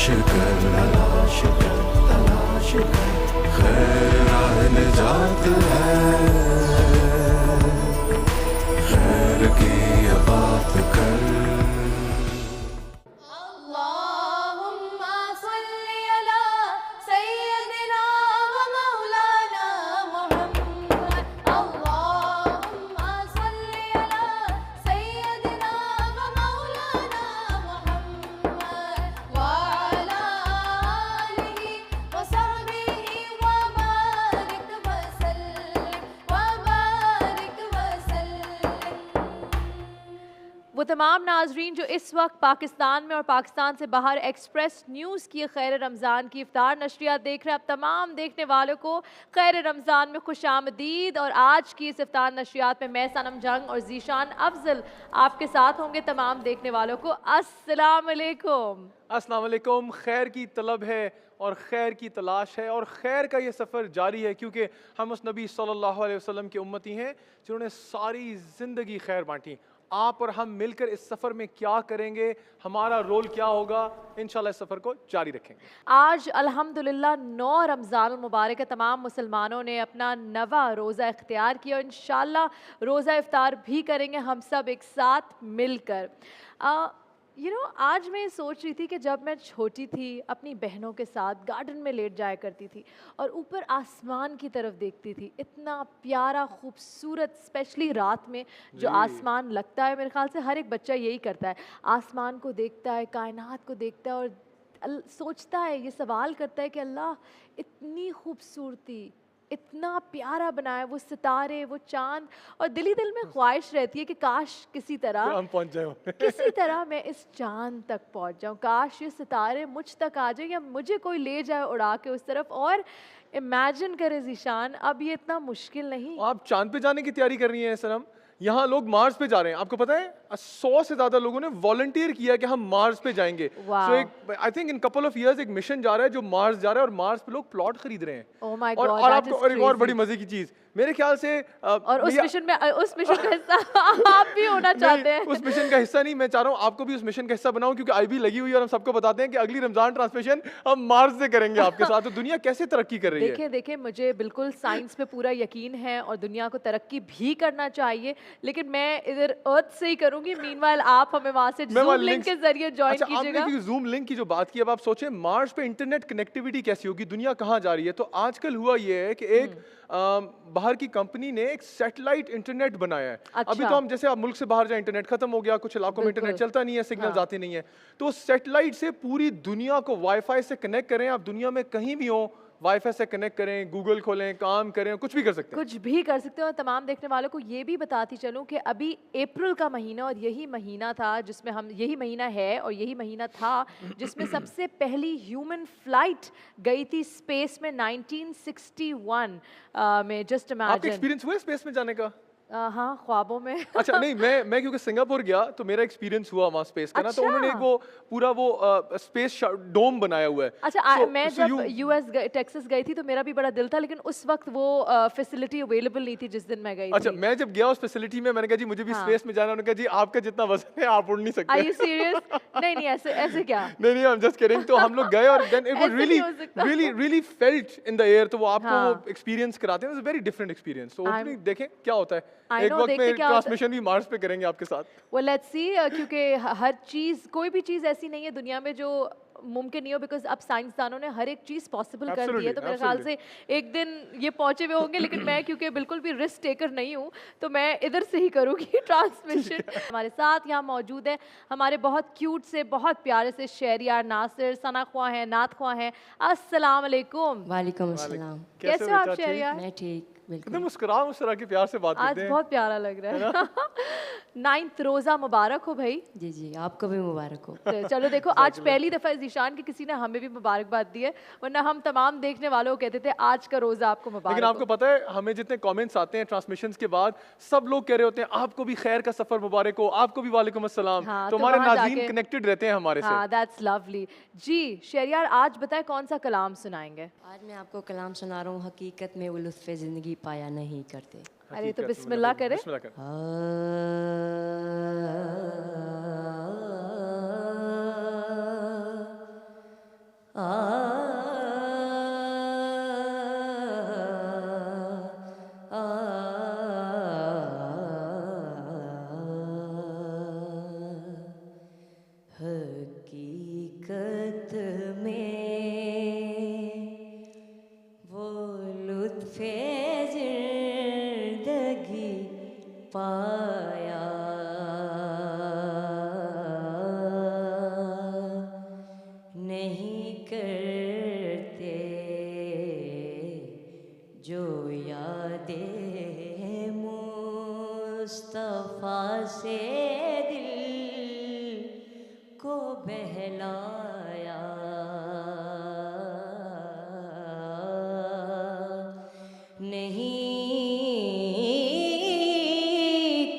तलाश कर खैर राह निजात है, खैर की ये बात कर। अल्लाहुम्मा सल्ली अला सय्यदिना व मौलाना मुहम्मद। अल्लाहुम्मा सल्ली अला सय्यदिना व मौलाना मुहम्मद व अला आलिहि व सहबिहि व बारिक व सल्लिम व बारिक व सल्लिम। वो तमाम नाजरीन जो इस वक्त पाकिस्तान में और पाकिस्तान से बाहर एक्सप्रेस न्यूज़ की खैर रमज़ान की इफ्तार नशरियात देख रहे हैं, अब तमाम देखने वालों को खैर रमज़ान में खुश आमदीद। और आज की इस इफ्तार नशरियात में मैं सनम जंग और जीशान अफजल आपके साथ होंगे। तमाम देखने वालों को अस्सलाम वालेकुम। अस्सलाम वालेकुम। खैर की तलब है और खैर की तलाश है और खैर का ये सफ़र जारी है, क्योंकि हम उस नबी सल्लल्लाहु अलैहि वसल्लम के उम्मती हैं जिन्होंने सारी ज़िंदगी खैर बांटी। आप और हम मिलकर इस सफ़र में क्या करेंगे, हमारा रोल क्या होगा, इंशाल्लाह इस सफ़र को जारी रखेंगे। आज अल्हम्दुलिल्लाह 9 रमज़ान मुबारक है। तमाम मुसलमानों ने अपना नवा रोज़ा इख्तियार किया और इंशाल्लाह रोज़ा इफ्तार भी करेंगे हम सब एक साथ मिलकर। आज मैं सोच रही थी कि जब मैं छोटी थी अपनी बहनों के साथ गार्डन में लेट जाया करती थी और ऊपर आसमान की तरफ देखती थी। इतना प्यारा खूबसूरत, स्पेशली रात में जो आसमान लगता है, मेरे ख्याल से हर एक बच्चा यही करता है, आसमान को देखता है, कायनात को देखता है और सोचता है, ये सवाल करता है कि अल्लाह इतनी खूबसूरती, इतना प्यारा बनाया, वो सितारे, वो चांद, और दिल ही दिल में ख्वाहिश रहती है कि काश किसी तरह हम पहुंच जाए किसी तरह मैं इस चांद तक पहुंच जाऊं, काश ये सितारे मुझ तक आ जाए या मुझे कोई ले जाए उड़ा के उस तरफ। और इमेजिन करें जीशान, अब ये इतना मुश्किल नहीं। आप चांद पे जाने की तैयारी कर रही हैं सनम, यहाँ लोग मार्स पे जा रहे हैं। आपको पता है 100 से ज़्यादा लोगों ने वॉलंटियर किया कि हम मार्स पे जाएंगे। सो एक I think in couple of years एक मिशन जा रहा है जो मार्स जा रहा है और मार्स पे लोग प्लॉट खरीद रहे हैं। Oh my और God, और that आपको is और एक और crazy. बड़ी मजे की चीज़, मेरे ख्याल से और उस मिशन का हिस्सा आप भी होना चाहते हैं। उस मिशन का हिस्सा नहीं, मैं चाह रहा हूँ आपको भी उस मिशन का हिस्सा बनाऊं, क्योंकि आईबी लगी हुई है और हम सबको बताते हैं कि अगली रमजान ट्रांसमिशन हम मार्स से करेंगे आपके साथ। तो दुनिया कैसे तरक्की कर रही है। देखिए मुझे बिल्कुल साइंस पे पूरा यकीन है और दुनिया को तरक्की भी करना चाहिए, लेकिन मैं इधर अर्थ से ही करूंगी। मीनवाइल आप हमें वहां से जूम लिंक के जरिए ज्वाइन कीजिएगा। आपने जूम लिंक की जो बात की, अब आप सोचें मार्स पे इंटरनेट कनेक्टिविटी कैसी होगी, दुनिया कहाँ जा रही है। तो आजकल हुआ ये है कि एक बाहर की कंपनी ने एक सैटेलाइट इंटरनेट बनाया है। अच्छा। अभी तो हम जैसे आप मुल्क से बाहर जाए इंटरनेट खत्म हो गया, कुछ इलाकों में इंटरनेट चलता नहीं है, सिग्नल्स आते नहीं है, तो सैटेलाइट से पूरी दुनिया को वाईफाई से कनेक्ट करें। आप दुनिया में कहीं भी हो वाईफाई से कनेक्ट करें, गूगल खोलें, काम करें, कुछ भी कर सकते हैं। कुछ भी कर सकते हो। और तमाम देखने वालों को ये भी बताती चलूं कि अभी अप्रैल का महीना और यही महीना था जिसमें यही महीना है और यही महीना था जिसमें सबसे पहली ह्यूमन फ्लाइट गई थी स्पेस में 1961 में। जस्ट आपका इमेजिन। एक्सपीरियंस हुआ है स्पेस में जाने का? हाँ, ख्वाबों में। अच्छा नहीं, मैं क्योंकि सिंगापुर गया तो मेरा एक्सपीरियंस हुआ वहाँ स्पेस का ना, तो अच्छा। उन्होंने एक वो पूरा वो स्पेस डोम बनाया हुआ है। अच्छा, मैं जब यूएस टेक्सास गई थी तो मेरा भी बड़ा दिल था, लेकिन उस वक्त वो फैसिलिटी अवेलेबल नहीं थी जिस दिन मैं गई अच्छा, थी। मैं जब गया उस फैसिलिटी में, मैंने कहा जी मुझे भी स्पेस में जाना, उन्होंने कहा जी आपका जितना वजन है आप उड़ नहीं सकते। Are you serious? नहीं, ऐसे क्या? नहीं, आई एम जस्ट किडिंग। तो हम लोग गए और देन इट वाज ऐसे नहीं हो सकता। Really felt in the air, तो वो आपको हाँ। वो एक्सपीरियंस कराते हैं। It's a very different experience. तो ओपनिंग देखें क्या होता है। I एक know, वक्त देखते में क्या होता है। ट्रांसमिशन भी मार्स पे करेंगे आपके साथ। Well, let's see, क्योंकि हर चीज़, कोई भी चीज़ ऐसी नहीं है दुनिया में जो मुमकिन नहीं हो, बिकॉज अब साइंसदानों ने हर एक चीज़ पॉसिबल कर दी है। तो मेरे ख्याल से एक दिन ये पहुंचे हुए होंगे, लेकिन मैं क्योंकि बिल्कुल भी रिस्क टेकर नहीं हूं तो मैं इधर से ही करूंगी ट्रांसमिशन। हमारे साथ यहाँ मौजूद है हमारे बहुत क्यूट से, बहुत प्यारे से शहरियार नासिर, सना ख्वां हैं, नात ख्वां हैं। अस्सलाम वालेकुम। वालेकुम अस्सलाम। कैसे हो आप शहरियार? मैं ठीक, बिल्कुल। एकदम मुस्कुरा के प्यार से बात आज करते हैं। बहुत प्यारा लग रहा है। 9th रोज़ा मुबारक हो भाई। जी आपको भी मुबारक हो। तो चलो देखो, आज पहली दफ़ा ज़ीशान की किसी ने हमें भी मुबारकबाद दी है, वरना हम तमाम देखने वालों को कहते थे आज का रोज़ा आपको मुबारक लेकिन आपको हो। पता है हमें जितने कमेंट्स आते हैं ट्रांसमिशंस के बाद, सब लोग कह रहे होते हैं आपको भी खैर का सफर मुबारक हो, आपको भी वालेकुम अस्सलाम। हाँ, तो तो हमारे वहाँ नाज़रीन जाके- कनेक्टेड रहते हैं हमारे से। हाँ, दैट्स लवली। जी शहरियार, आज बताएं कौन सा कलाम सुनाएंगे? आज मैं आपको कलाम सुना रहा हूँ, हकीकत में वो लुत्फ़े ज़िंदगी पाया नहीं करते। अरे तो बिस्मिल्लाह करें। बिस्मिल्लाह करें। हकीकत में वो लुत्फ़े ज़िंदगी पाया नहीं करते जो यादें मुस्तफ़ा से दिल को बहलाया नहीं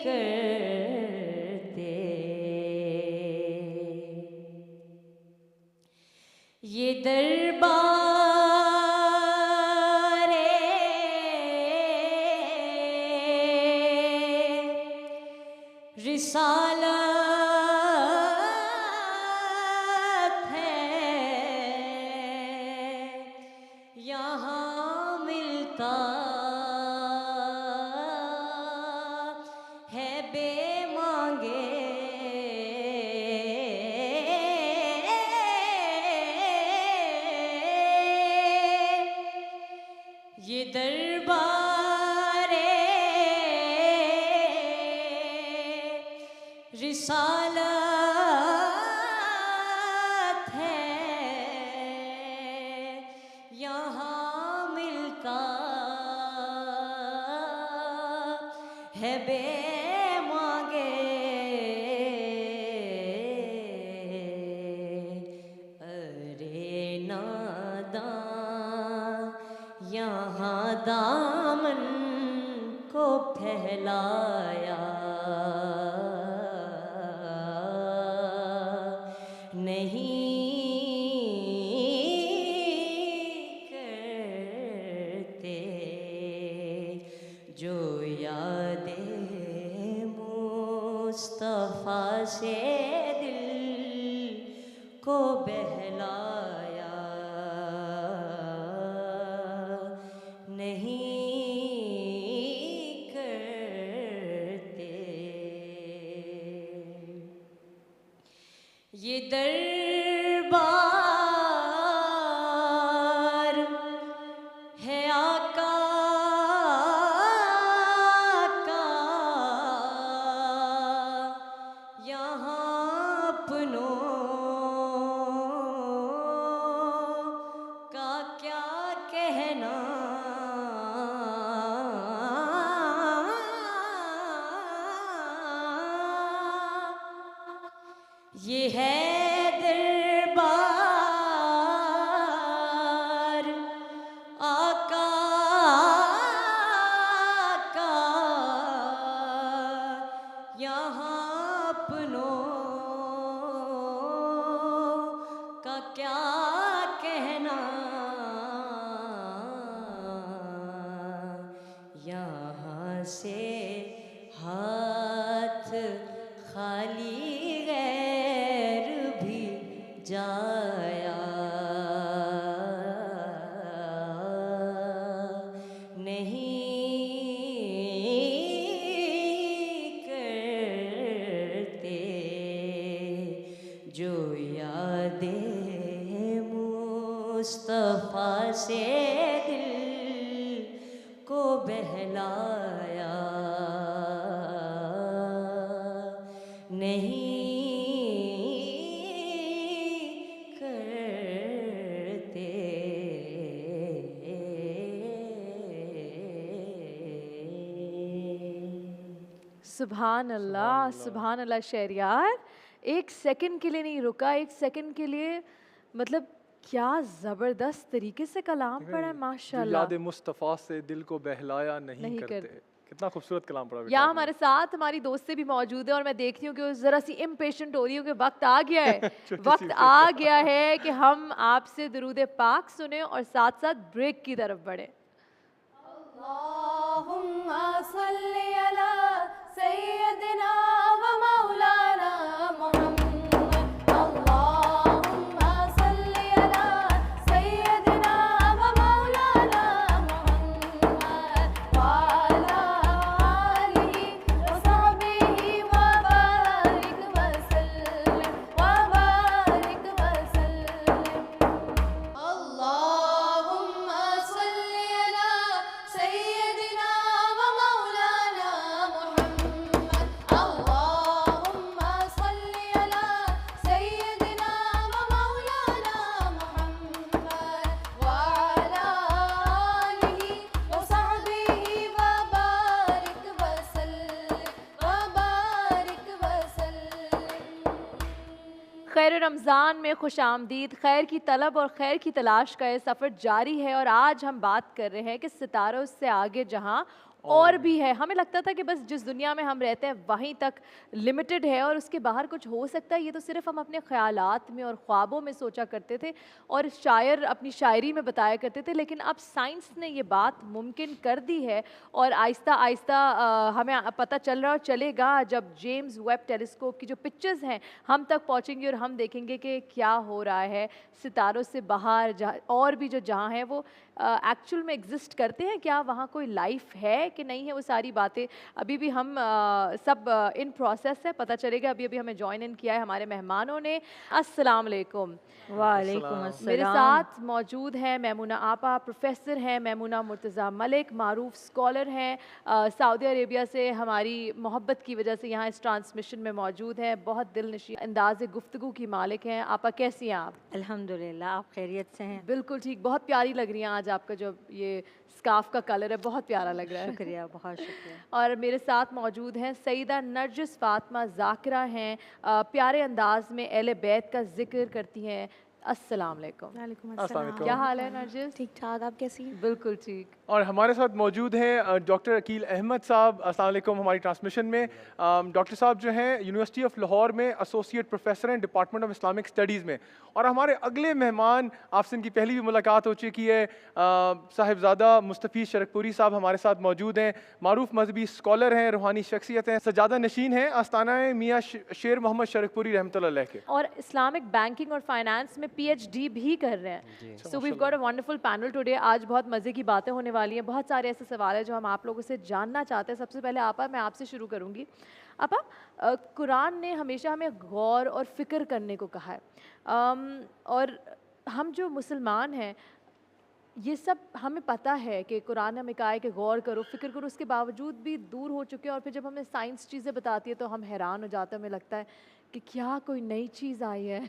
करते ये दरबारे रिसालत है यहाँ मिलता है बेमांगे ये दरबारे रिसालत है यहाँ मिलता है बेमांगे अरे नादान यहाँ दामन को फैलाया नहीं करते जो यादें मुस्तफ़ा से दिल को बहलाया नहीं करते ये दरबार है आका का यहाँ अपनों का क्या कहना ये है दरबार आका का यहाँ अपनों का क्या कहना यहाँ से हाथ खाली गैर भी जाया नहीं करते जो यादें मुस्तफ़ा से दिल को बहलाया नहीं करते सुभान अल्लाह शहरियार, एक सेकंड के लिए नहीं रुका, एक सेकंड के लिए मतलब क्या ज़बरदस्त तरीके से कलाम पढ़ा है जो माशाल्लाह। याद मुस्तफ़ा से दिल को बहलाया नहीं नहीं करते। कितना खूबसूरत कलाम पढ़ा बेटा यहाँ आपने। हमारे साथ हमारी दोस्तें भी मौजूद है और मैं देखती हूँ कि वो ज़रा सी इम्पेशेंट हो रही है कि वक्त आ गया है वक्त आ गया है कि हम आपसे दुरूद पाक सुने और साथ साथ ब्रेक की तरफ बढ़े। अल्लाहुम्मा सल्ली अला सय्यदिना व मौलाना मुहम्मद। अल्लाहुम्मा सल्ली अला शेर रमज़ान में खुश आमदीद। खैर की तलब और खैर की तलाश का ये सफ़र जारी है और आज हम बात कर रहे हैं कि सितारों से आगे जहां और भी है। हमें लगता था कि बस जिस दुनिया में हम रहते हैं वहीं तक लिमिटेड है और उसके बाहर कुछ हो सकता है। ये तो सिर्फ हम अपने ख़यालात में और ख्वाबों में सोचा करते थे और शायर अपनी शायरी में बताया करते थे, लेकिन अब साइंस ने ये बात मुमकिन कर दी है और आहिस्ता आहिस्ता हमें पता चल रहा और चलेगा जब जेम्स वेब टेलीस्कोप की जो पिक्चर्स हैं हम तक पहुँचेंगी और हम देखेंगे कि क्या हो रहा है सितारों से बाहर, जहाँ और भी जो जहाँ हैं वो एक्चुअल में एग्जिस्ट करते हैं, क्या वहाँ कोई लाइफ है कि नहीं है। वो सारी बातें अभी भी हम सब इन प्रोसेस है, पता चलेगा। अभी अभी हमें ज्वाइन इन किया है हमारे मेहमानों ने। अस्सलाम वालेकुम। वालेकुम अस्सलाम। मेरे साथ मौजूद हैं मैमूना आपा, प्रोफेसर हैं मैमूना मुर्तज़ा मलिक, मारूफ स्कॉलर हैं, सऊदी अरेबिया से हमारी मोहब्बत की वजह से यहाँ इस ट्रांसमिशन में मौजूद हैं, बहुत दिलनशीं अंदाज़ गुफ्तगू की मालिक हैं। आपा कैसी हैं आप? अल्हम्दुलिल्लाह, आप खैरियत से हैं? बिल्कुल ठीक, बहुत प्यारी लग रही हैं आज आपका जो ये स्कार्फ का कलर है, बहुत प्यारा लग रहा है। शुक्रिया, बहुत शुक्रिया। और मेरे साथ मौजूद हैं सईदा नरजिस फातिमा ज़ाकिरा हैं, प्यारे अंदाज में अहले बैत का जिक्र करती हैं। अस्सलाम वालेकुम। वालेकुम अस्सलाम अस्सलाम। वालेकुम। क्या हाल है नरजिस? ठीक ठाक, आप कैसी हैं? बिल्कुल ठीक। और हमारे साथ मौजूद हैं डॉक्टर अकील अहमद साहब। अस्सलाम वालेकुम। हमारी ट्रांसमिशन में डॉक्टर साहब जो हैं यूनिवर्सिटी ऑफ लाहौर में एसोसिएट प्रोफेसर हैं डिपार्टमेंट ऑफ इस्लामिक स्टडीज़ में। और हमारे अगले मेहमान, आपसे इनकी पहली भी मुलाकात हो चुकी है, साहिबजादा मुस्तफ़ी शरकपुरी साहब हमारे साथ मौजूद हैं। मारूफ मजहबी स्कॉलर हैं, रूहानी शख्सियत हैं, सजादा नशीन हैं आस्ताना मियाँ शेर मोहम्मद शरकपुरी रहमतुल्लाह अलैह के। और इस्लामिक बैंकिंग और फाइनेंस में PhD भी कर रहे हैं। So we got a wonderful panel today. आज बहुत मज़े की बातें होने वाली हैं, बहुत सारे ऐसे सवाल हैं जो हम आप लोगों से जानना चाहते हैं। सबसे पहले आपा, मैं आपसे शुरू करूँगी। आपा, कुरान ने हमेशा हमें गौर और फ़िक्र करने को कहा है, और हम जो मुसलमान हैं ये सब हमें पता है कि कुरान ने हमें कहा है कि गौर करो, फ़िक्र करो, उसके बावजूद भी दूर हो चुके हैं। और फिर जब हमें साइंस चीज़ें बताती है तो हम हैरान हो जाते हैं, हमें लगता है कि क्या कोई नई चीज़ आई है।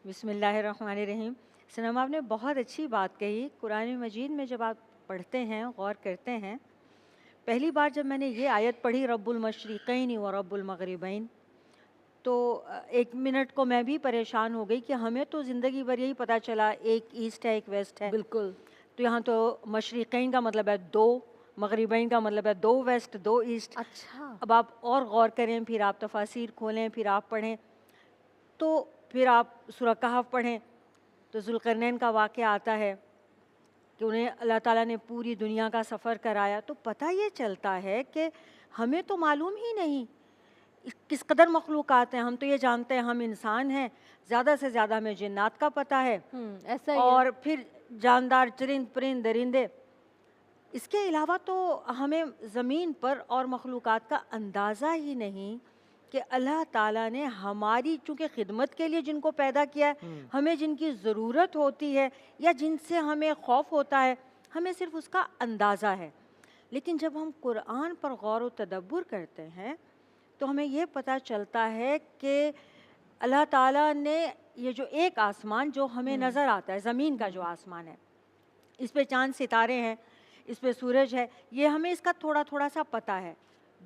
बिस्मिल्लाहिर्रहमानिर्रहीम। सनम, आपने बहुत अच्छी बात कही। कुरान मजीद में जब आप पढ़ते हैं, गौर करते हैं, पहली बार जब मैंने ये आयत पढ़ी रब्बुल मशरिक़ैन व रब्बुल मग़रिबैन, तो एक मिनट को मैं भी परेशान हो गई कि हमें तो ज़िंदगी भर यही पता चला एक ईस्ट है एक वेस्ट है। बिल्कुल। तो यहाँ तो मशरिक़ैन का मतलब है दो, मग़रिबैन का मतलब है दो वेस्ट दो ईस्ट। अच्छा। अब आप और गौर करें, फिर आप तफासिर खोलें, फिर आप पढ़ें, तो फिर आप सूरह कहफ़ पढ़ें तो ज़ुल्क़रनैन का वाक़या आता है कि उन्हें अल्लाह ताला ने पूरी दुनिया का सफ़र कराया। तो पता ये चलता है कि हमें तो मालूम ही नहीं किस कदर मखलूक़ात हैं। हम तो ये जानते हैं हम इंसान हैं, ज़्यादा से ज़्यादा हमें जिन्नात का पता है, ऐसा ही है। और फिर जानदार चरिंद परिंद दरिंदे। इसके अलावा तो हमें ज़मीन पर और मखलूक़ात का अंदाज़ा ही नहीं कि अल्लाह ताला ने हमारी चूँकि खिदमत के लिए जिनको पैदा किया है, हमें जिनकी ज़रूरत होती है या जिनसे हमें खौफ होता है, हमें सिर्फ़ उसका अंदाज़ा है। लेकिन जब हम कुरान पर गौर व तदब्बुर करते हैं तो हमें ये पता चलता है कि अल्लाह ताला ने ये जो एक आसमान जो हमें नज़र आता है, ज़मीन का जो आसमान है, इस पे चाँद सितारे हैं, इस पे सूरज है, ये हमें इसका थोड़ा थोड़ा सा पता है।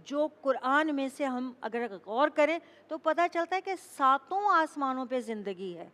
जो कुरान में से हम अगर गौर करें तो पता चलता है कि सातों आसमानों पे ज़िंदगी है।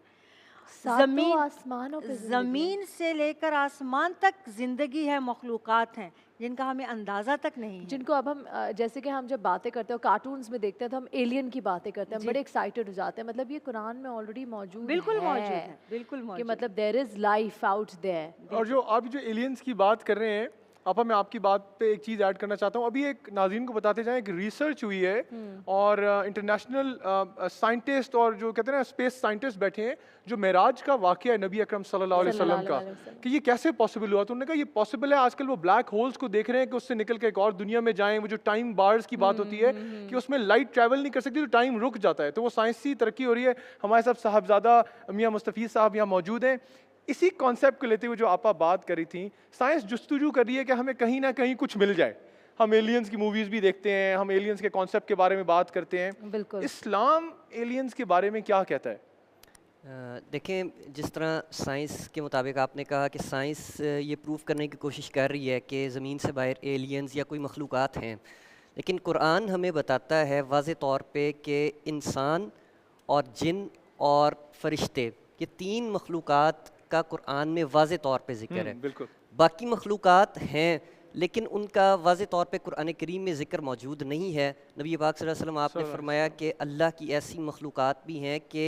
सातों आसमानों पे ज़मीन से लेकर आसमान तक ज़िंदगी है, मखलूक़ात हैं जिनका हमें अंदाज़ा तक नहीं है। जिनको अब हम जैसे कि हम जब बातें करते हैं कार्टून्स में देखते हैं तो हम एलियन की बातें करते हैं, हम बड़े एक्साइटेड हो जाते हैं। मतलब ये कुरान में ऑलरेडी मौजूद बिल्कुल है, मौजूद है, बिल्कुल कि मौजूद। मतलब there is life out there. और जो आप जो एलियंस की बात कर रहे हैं आपा, मैं आपकी बात पे एक चीज़ ऐड करना चाहता हूँ। अभी एक नाज़रीन को बताते जाएं, एक रिसर्च हुई है और इंटरनेशनल साइंटिस्ट और जो कहते हैं ना स्पेस साइंटिस्ट बैठे हैं, जो मेराज का वाक़या है नबी अकरम सल्लल्लाहु अलैहि वसल्लम का, कि ये कैसे पॉसिबल हुआ। तो उन्होंने कहा ये पॉसिबल है। आजकल वो ब्लैक होल्स को देख रहे हैं कि उससे निकल के एक और दुनिया में जाएं। वो जो टाइम बार्स की बात होती है कि उसमें लाइट ट्रैवल नहीं कर सकती तो टाइम रुक जाता है। तो वो साइंसी तरक्की हो रही है। हमारे साथ साहबजादा मियाँ मुस्तफ़ी साहब यहाँ मौजूद हैं। इसी कॉन्सेप्ट को लेते हुए जो आपा बात करी थी, साइंस जुस्तजू कर रही है कि हमें कहीं ना कहीं कुछ मिल जाए। हम एलियंस की मूवीज़ भी देखते हैं, हम एलियंस के कॉन्सेप्ट के बारे में बात करते हैं। बिल्कुल। इस्लाम एलियंस के बारे में क्या कहता है? देखें, जिस तरह साइंस के मुताबिक आपने कहा कि साइंस ये प्रूव करने की कोशिश कर रही है कि ज़मीन से बाहर एलियंस या कोई मखलूक़ात हैं, लेकिन कुरान हमें बताता है वाज़े तौर पे कि इंसान और जिन और फरिश्ते, ये तीन मखलूक़ात का कुरान में वाज़े तौर पे ज़िक्र है। बिल्कुल। बाकी मखलूक़ात हैं लेकिन उनका वाज़े तौर पे कुरान करीम में ज़िक्र मौजूद नहीं है। नबी पाक सल्लल्लाहु अलैहि वसल्लम आपने फरमाया कि अल्लाह की ऐसी मखलूक़ात भी हैं कि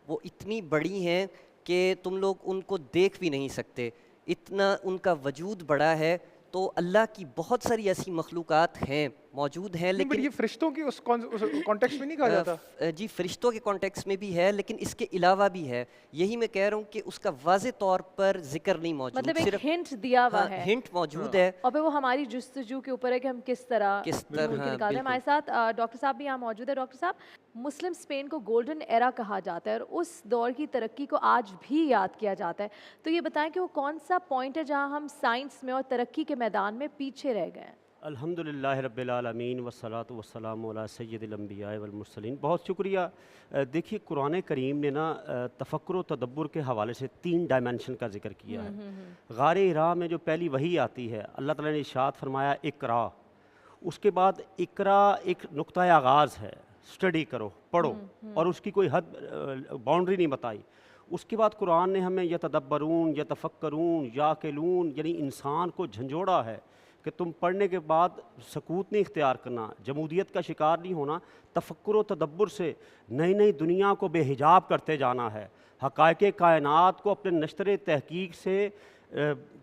वो इतनी बड़ी हैं कि तुम लोग उनको देख भी नहीं सकते, इतना उनका वजूद बड़ा है। तो अल्लाह की बहुत सारी ऐसी मखलूक़ात हैं, मौजूद हैं, लेकिन लेकिन ये फरिश्तों की उस कॉन्टेक्स्ट में नहीं कहा जाता। जी फ़रिश्तों के कॉन्टेक्स्ट में भी है, लेकिन इसके अलावा भी है। यही मैं कह रहा हूँ कि उसका वाज़े तौर पर ज़िक्र नहीं मौजूद, मतलब एक सिर्फ हिंट दिया हुआ है, हिंट मौजूद है। और फिर वो हमारी जुस्तजू के ऊपर है कि हम किस तरह ढूंढ के निकालते हैं। हमारे साथ डॉक्टर साहब भी यहाँ मौजूद है। डॉक्टर साहब, मुस्लिम स्पेन को गोल्डन एरा कहा जाता है और उस दौर की तरक्की को आज भी याद किया जाता है। तो ये बताएं कि वो कौन सा पॉइंट है जहाँ हम साइंस में और तरक्की के मैदान में पीछे रह गए हैं? अल्हम्दुलिल्लाह रब्बिल आलमीन वस्सलातु वस्सलामु अला सय्यिदिल अंबिया वल मुरसलीन। बहुत शुक्रिया। देखिए, कुरान करीम ने ना तफक्कुर व तदब्बुर के हवाले से 3 डायमेंशन का जिक्र किया है। गार हिरा में जो पहली वही आती है, अल्लाह ताला ने इरशाद फरमाया इकरा, उसके बाद इकरा एक नुक्ता आगाज़ है, स्टडी करो, पढ़ो, और उसकी कोई हद बाउंड्री नहीं बताई। उसके बाद कुरान ने हमें यतदब्बरून, यतफक्करून, याकिलून यानी इंसान को झंझोड़ा है कि तुम पढ़ने के बाद सकूत नहीं इख्तियार करना, जमूदियत का शिकार नहीं होना, तफक्कुर व तदब्बुर से नई नई दुनिया को बेहिजाब करते जाना है, हक़ाइक़े कायनात को अपने नश्तर तहकीक से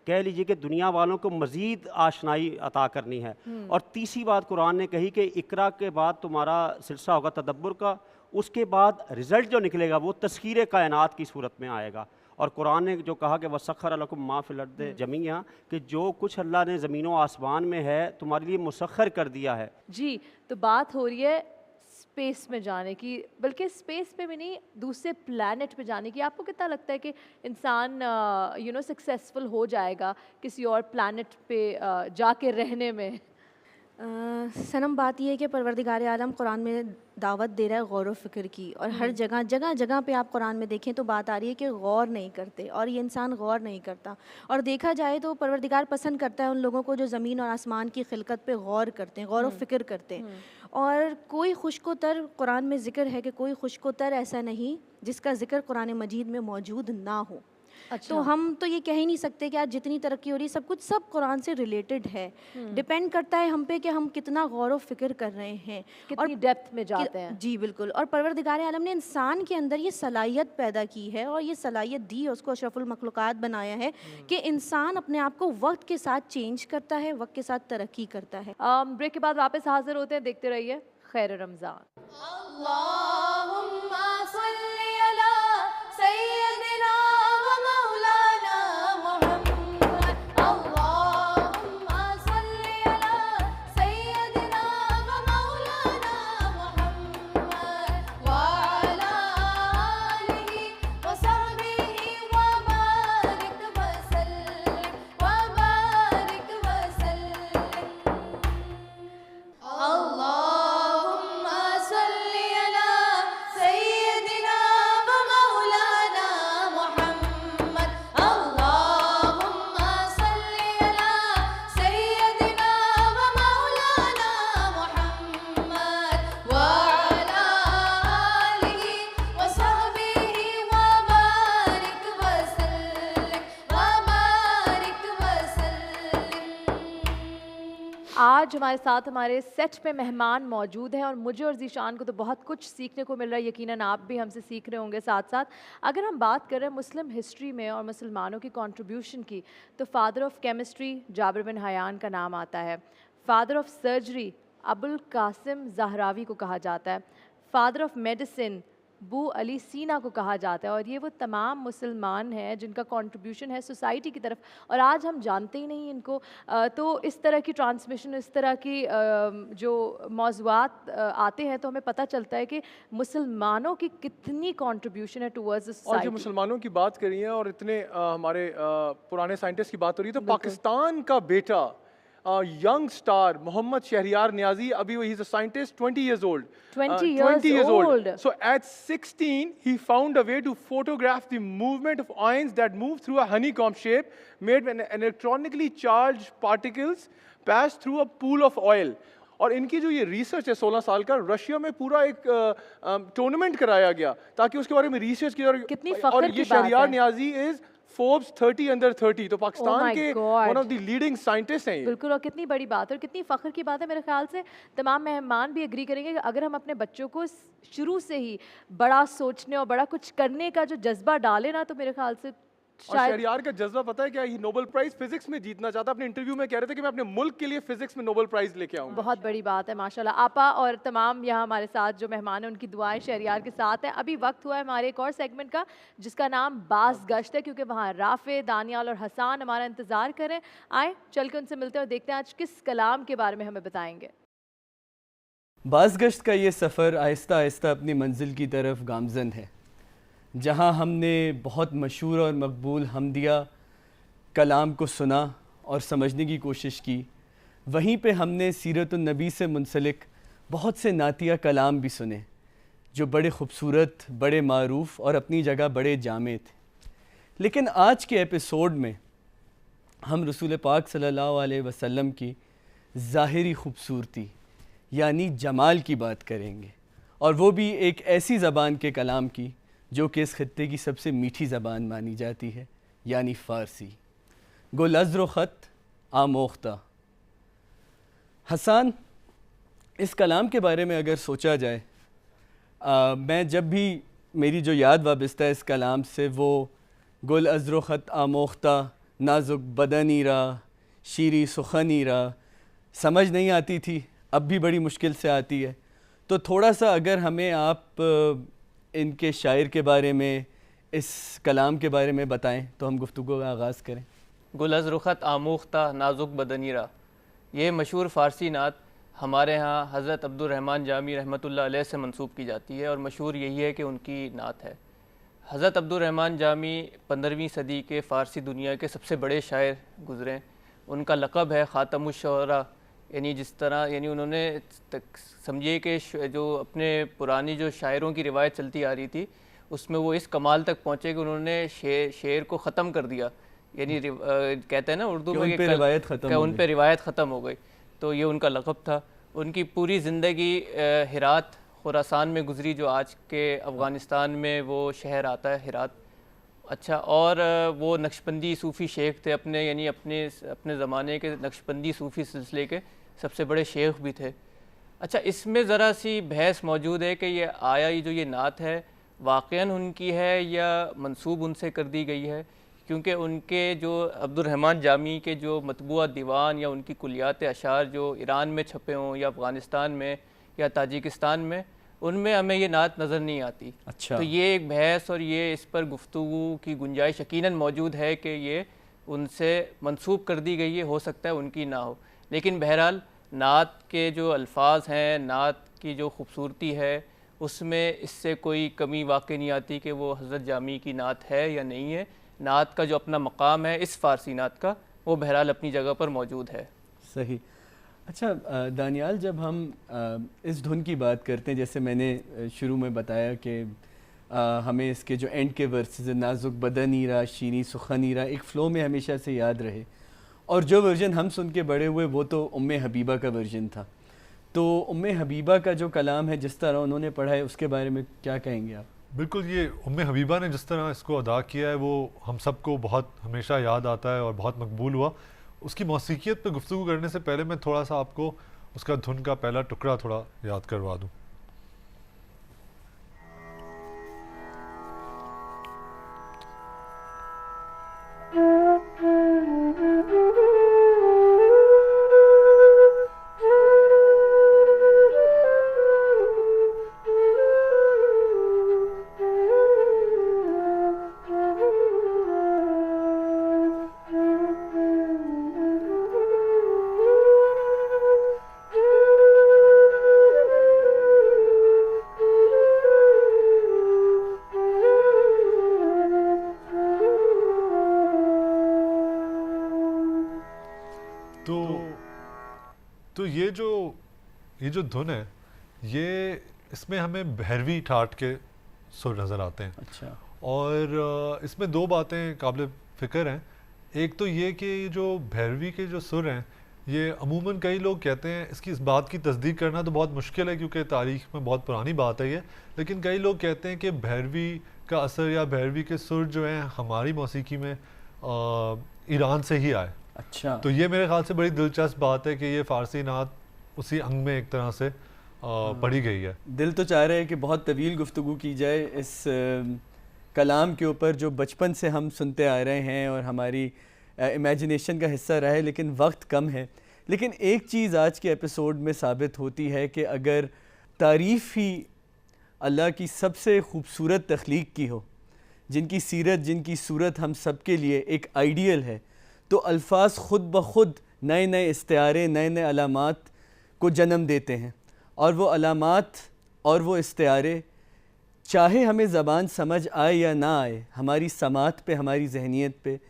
कह लीजिए कि दुनिया वालों को मज़ीद आशनाई अता करनी है। और तीसरी बात कुरान ने कही कि इकरा के बाद तुम्हारा सिलसिला होगा तदब्बुर का, उसके बाद रिज़ल्ट जो निकलेगा वो तस्खीर कायनात की सूरत में आएगा। और कुरान ने जो कहा कि वसख्खर लकुम मा फिल अर्दि जमीआ, कि जो कुछ अल्लाह ने ज़मीनों आसमान में है तुम्हारे लिए मुसख्खर कर दिया है। जी, तो बात हो रही है स्पेस में जाने की, बल्कि स्पेस पे भी नहीं, दूसरे प्लैनेट पे जाने की। आपको कितना लगता है कि इंसान सक्सेसफुल हो जाएगा किसी और प्लैनेट पे जाके रहने में? सनम, बात यह है कि परवरदिगार आलम कुरान में दावत दे रहा है गौर व फ़िक्र की, और हर जगह जगह जगह पे आप कुरान में देखें तो बात आ रही है कि गौर नहीं करते, और ये इंसान गौर नहीं करता। और देखा जाए तो परवरदिगार पसंद करता है उन लोगों को जो ज़मीन और आसमान की खिलकत पे गौर करते हैं, गौर व फ़िक्र करते हैं। और कोई खुशकोतर कुरान में ज़िक्र है कि कोई खुशकोतर ऐसा नहीं जिसका ज़िक्र कुरान मजीद में मौजूद ना हो। अच्छा। तो हम तो ये कह ही नहीं सकते कि आज जितनी तरक्की हो रही है सब कुछ सब कुरान से रिलेटेड है। डिपेंड करता है हम पे कि हम कितना गौर व फिक्र कर रहे हैं, कितनी डेप्थ में जाते हैं। जी बिल्कुल। और परवरदिगार आलम ने इंसान के अंदर ये सलाहियत पैदा की है और ये सलाहियत दी है, उसको अशरफुल मखलूक़ात बनाया है कि इंसान अपने आप को वक्त के साथ चेंज करता है, वक्त के साथ तरक्की करता है। ब्रेक के बाद वापस हाजिर होते हैं, देखते रहिए खैर रमज़ान। अल्लाहुम्मा सल्ली अला सय्यदिना व मौलाना मुहम्मद। अल्लाहुम्मा सल्ली अला सय्यदिना व मौलाना मुहम्मद व अला आलिहि व सहबिहि व बारिक व सल्लिम व बारिक व सल्लिम। अल्लाहुम्मा सल्ली अला सय्यदिना व मौलाना मुहम्मद। अल्लाहुम्मा सल्ली अला सय्यदिना व मौलाना मुहम्मद व अला आलिहि व सहबिहि व बारिक व सल्लिम व बारिक व सल्लिम। आज हमारे साथ हमारे सेट पे मेहमान मौजूद हैं और मुझे और ज़ीशान को तो बहुत कुछ सीखने को मिल रहा है, यकीनन आप भी हमसे सीख रहे होंगे साथ साथ। अगर हम बात करें मुस्लिम हिस्ट्री में और मुसलमानों की कंट्रीब्यूशन की, तो father of chemistry Jabir bin Hayyan का नाम आता है, father of surgery Abul Qasim Zahrawi को कहा जाता है, फादर ऑफ मेडिसिन बू अली सीना को कहा जाता है, और ये वो तमाम मुसलमान हैं जिनका कंट्रीब्यूशन है सोसाइटी की तरफ, और आज हम जानते ही नहीं इनको। तो इस तरह की ट्रांसमिशन, इस तरह की जो मौज़ूआत आते हैं तो हमें पता चलता है कि मुसलमानों की कितनी कंट्रीब्यूशन है टुवर्ड्स और जो सोसाइटी। मुसलमानों की बात कर रही हैं और इतने हमारे पुराने साइंटिस्ट की बात हो रही है, तो पाकिस्तान का बेटा young star Muhammad Shahriyar Niazi, abhi he's a scientist, 20 years old. 20 years old. So at 16 he found a way to photograph the movement of ions that move through a honeycomb shape made when electronically charged particles pass through a pool of oil. और इनकी जो ये research है 16 साल का, Russia में पूरा एक टूर्नामेंट कराया गया ताकि उसके बारे में रिसर्च की कितनी और फख्र ये की बात शहरियार है। नियाजी इज फोर्ब्स 30 अंडर 30, तो पाकिस्तान my के God. One of the leading scientist हैं ये। बिल्कुल, और कितनी बड़ी बात है और कितनी फ़ख्र की बात है। मेरे ख्याल से तमाम मेहमान भी एग्री करेंगे कि अगर हम अपने बच्चों को शुरू से ही बड़ा सोचने और बड़ा कुछ करने का जो जज्बा डालें ना, तो मेरे ख्याल से और शायद शहरियार का जज्बा पता है क्या, ये नोबेल प्राइज फिजिक्स में जीतना चाहता है। अपने इंटरव्यू में कह रहे थे कि मैं अपने मुल्क के लिए फिजिक्स में नोबेल प्राइज लेके आऊंगा। बहुत बड़ी बात है माशाल्लाह। आपा और तमाम यहाँ हमारे साथ जो मेहमान हैं उनकी दुआएं शहरियार के साथ हैं। अभी वक्त हुआ है हमारे एक और सेगमेंट का जिसका नाम बास गश्त है, क्योंकि वहाँ राफे, दानियाल और हसान हमारा इंतज़ार करें। आए चल के उनसे मिलते हैं और देखते हैं आज किस कलाम के बारे में हमें बताएंगे। बास गश्त का ये सफ़र आहिस्ता आहिस्ता अपनी मंजिल की तरफ गामज़न है, जहाँ हमने बहुत मशहूर और मकबूल हमदिया कलाम को सुना और समझने की कोशिश की। वहीं पे हमने सीरतुन नबी से मुंसलिक बहुत से नातिया कलाम भी सुने जो बड़े ख़ूबसूरत, बड़े मारूफ़ और अपनी जगह बड़े जामे थे। लेकिन आज के एपिसोड में हम रसूल पाक सल्लल्लाहु अलैहि वसल्लम की ज़ाहिरी ख़ूबसूरती यानी जमाल की बात करेंगे, और वो भी एक ऐसी ज़बान के कलाम की जो कि इस खत्ते की सबसे मीठी ज़बान मानी जाती है, यानी फ़ारसी। गो लज़्र ख़त आमोख्ता। हसान, इस कलाम के बारे में अगर सोचा जाए, मैं जब भी मेरी जो याद वाबस्ता है इस कलाम से वो गुल अज़्र ख़त आमोख्ता, नाजुक बदनीरा, शीरी सुखनीरा समझ नहीं आती थी, अब भी बड़ी मुश्किल से आती है। तो थोड़ा सा अगर हमें आप इनके शायर के बारे में, इस कलाम के बारे में बताएं तो हम गुफ्तगू का आगाज़ करें। गुल अज़्र ख़त आमोख्ता नाजुक बदनीरा, ये मशहूर फ़ारसी नात हमारे यहाँ हज़रत अब्दुर्रहमान जामी रहमतुल्लाह अलैह से मंसूब की जाती है और मशहूर यही है कि उनकी नात है। हज़रत अब्दुर्रहमान जामी 15वीं सदी के फ़ारसी दुनिया के सबसे बड़े शायर गुज़रे। उनका लक़ब है ख़ातमुश्शुअरा, यानी जिस तरह यानी उन्होंने समझिए कि जो अपने पुरानी जो शायरों की रिवायत चलती आ रही थी उसमें वो इस कमाल तक पहुँचे कि उन्होंने शेर को ख़त्म कर दिया। यानी कहते हैं ना उर्दू में उन पे रिवायत ख़त्म हो गई, तो ये उनका लक़ब था। उनकी पूरी ज़िंदगी हिरात खुरासान में गुज़री, जो आज के अफ़गानिस्तान में वो शहर आता है हिरात। अच्छा, और वो नक्शबंदी सूफ़ी शेख थे, अपने यानी अपने ज़माने के नक्शबंदी सूफ़ी सिलसिले के सबसे बड़े शेख भी थे। अच्छा, इसमें ज़रा सी बहस मौजूद है कि ये जो ये नात है वाक़ईन उनकी है या मंसूब उनसे कर दी गई है, क्योंकि उनके जो अब्दुर्रहमान जामी के जो मतबूआ दीवान या उनकी कुलियात अशार जो ईरान में छपे हों या अफ़गानिस्तान में या ताजिकिस्तान में, उनमें हमें ये नात नज़र नहीं आती। अच्छा। तो ये एक बहस और ये इस पर गुफ्तगू की गुंजाइश यकीनन मौजूद है कि ये उनसे मंसूब कर दी गई है, हो सकता है उनकी ना हो। लेकिन बहरहाल नात के जो अल्फाज हैं, नात की जो ख़ूबसूरती है, उसमें इससे कोई कमी वाक़ई नहीं आती कि वो हज़रत जामी की नात है या नहीं है। नात का जो अपना मकाम है इस फ़ारसी नात का, वो बहरहाल अपनी जगह पर मौजूद है। सही। अच्छा दानियाल, जब हम इस धुन की बात करते हैं, जैसे मैंने शुरू में बताया कि हमें इसके जो एंड के वर्सेस नाजुक बदनीरा, शीरी सुखनीरा एक फ़्लो में हमेशा से याद रहे, और जो वर्जन हम सुन के बड़े हुए वो तो उम्मे हबीबा का वर्जन था। तो उम्मे हबीबा का जो कलाम है, जिस तरह उन्होंने पढ़ा है, उसके बारे में क्या कहेंगे आप? बिल्कुल, ये उम्मे हबीबा ने जिस तरह इसको अदा किया है वो हम सबको बहुत हमेशा याद आता है और बहुत मकबूल हुआ। उसकी मौसीकियत पे गुफ्तगू करने से पहले मैं थोड़ा सा आपको उसका धुन का पहला टुकड़ा थोड़ा याद करवा दूँ। तो ये जो धुन है, ये इसमें हमें भैरवी ठाट के सुर नज़र आते हैं। अच्छा। और इसमें दो बातें काबिल फ़िक्र हैं। एक तो ये कि जो भैरवी के जो सुर हैं ये अमूमन कई लोग कहते हैं, इसकी इस बात की तस्दीक करना तो बहुत मुश्किल है क्योंकि तारीख़ में बहुत पुरानी बात है ये, लेकिन कई लोग कहते हैं कि भैरवी का असर या भैरवी के सुर जो हैं हमारी मौसीकी में ईरान से ही आए। अच्छा, तो ये मेरे ख्याल से बड़ी दिलचस्प बात है कि ये फ़ारसी नात उसी अंग में एक तरह से पढ़ी गई है। दिल तो चाह रहा है कि बहुत तवील गुफ्तगू की जाए इस कलाम के ऊपर जो बचपन से हम सुनते आ रहे हैं और हमारी इमेजिनेशन का हिस्सा रहा है, लेकिन वक्त कम है। लेकिन एक चीज़ आज के एपिसोड में साबित होती है कि अगर तारीफ़ ही अल्लाह की सबसे खूबसूरत तख्लीक की हो, जिनकी सीरत जिनकी सूरत हम सब के लिए एक आइडियल है, तो अल्फाज ख़ुद ब खुद नए नए इस्तिआरे, नए नए अलामात को जन्म देते हैं, और वो अलामात और वो इस्तिआरे चाहे हमें ज़बान समझ आए या ना आए, हमारी समात पे, हमारी जहनीत पे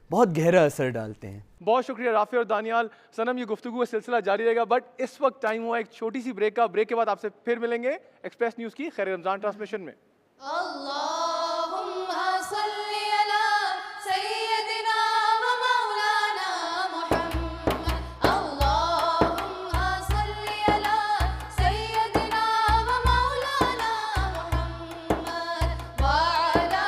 बहुत गहरा असर डालते हैं। बहुत शुक्रिया राफ़ी और दानियाल। सनम, ये गुफ्तगू का सिलसिला जारी रहेगा, बट इस वक्त टाइम हुआ एक छोटी सी ब्रेक का। ब्रेक के बाद आपसे फिर मिलेंगे एक्सप्रेस न्यूज़ की खैर रमज़ान ट्रांसमिशन में। अल्लाहुम्मा सल्ली अला सय्यदिना व मौलाना मुहम्मद। अल्लाहुम्मा सल्ली अला सय्यदिना व मौलाना मुहम्मद व अला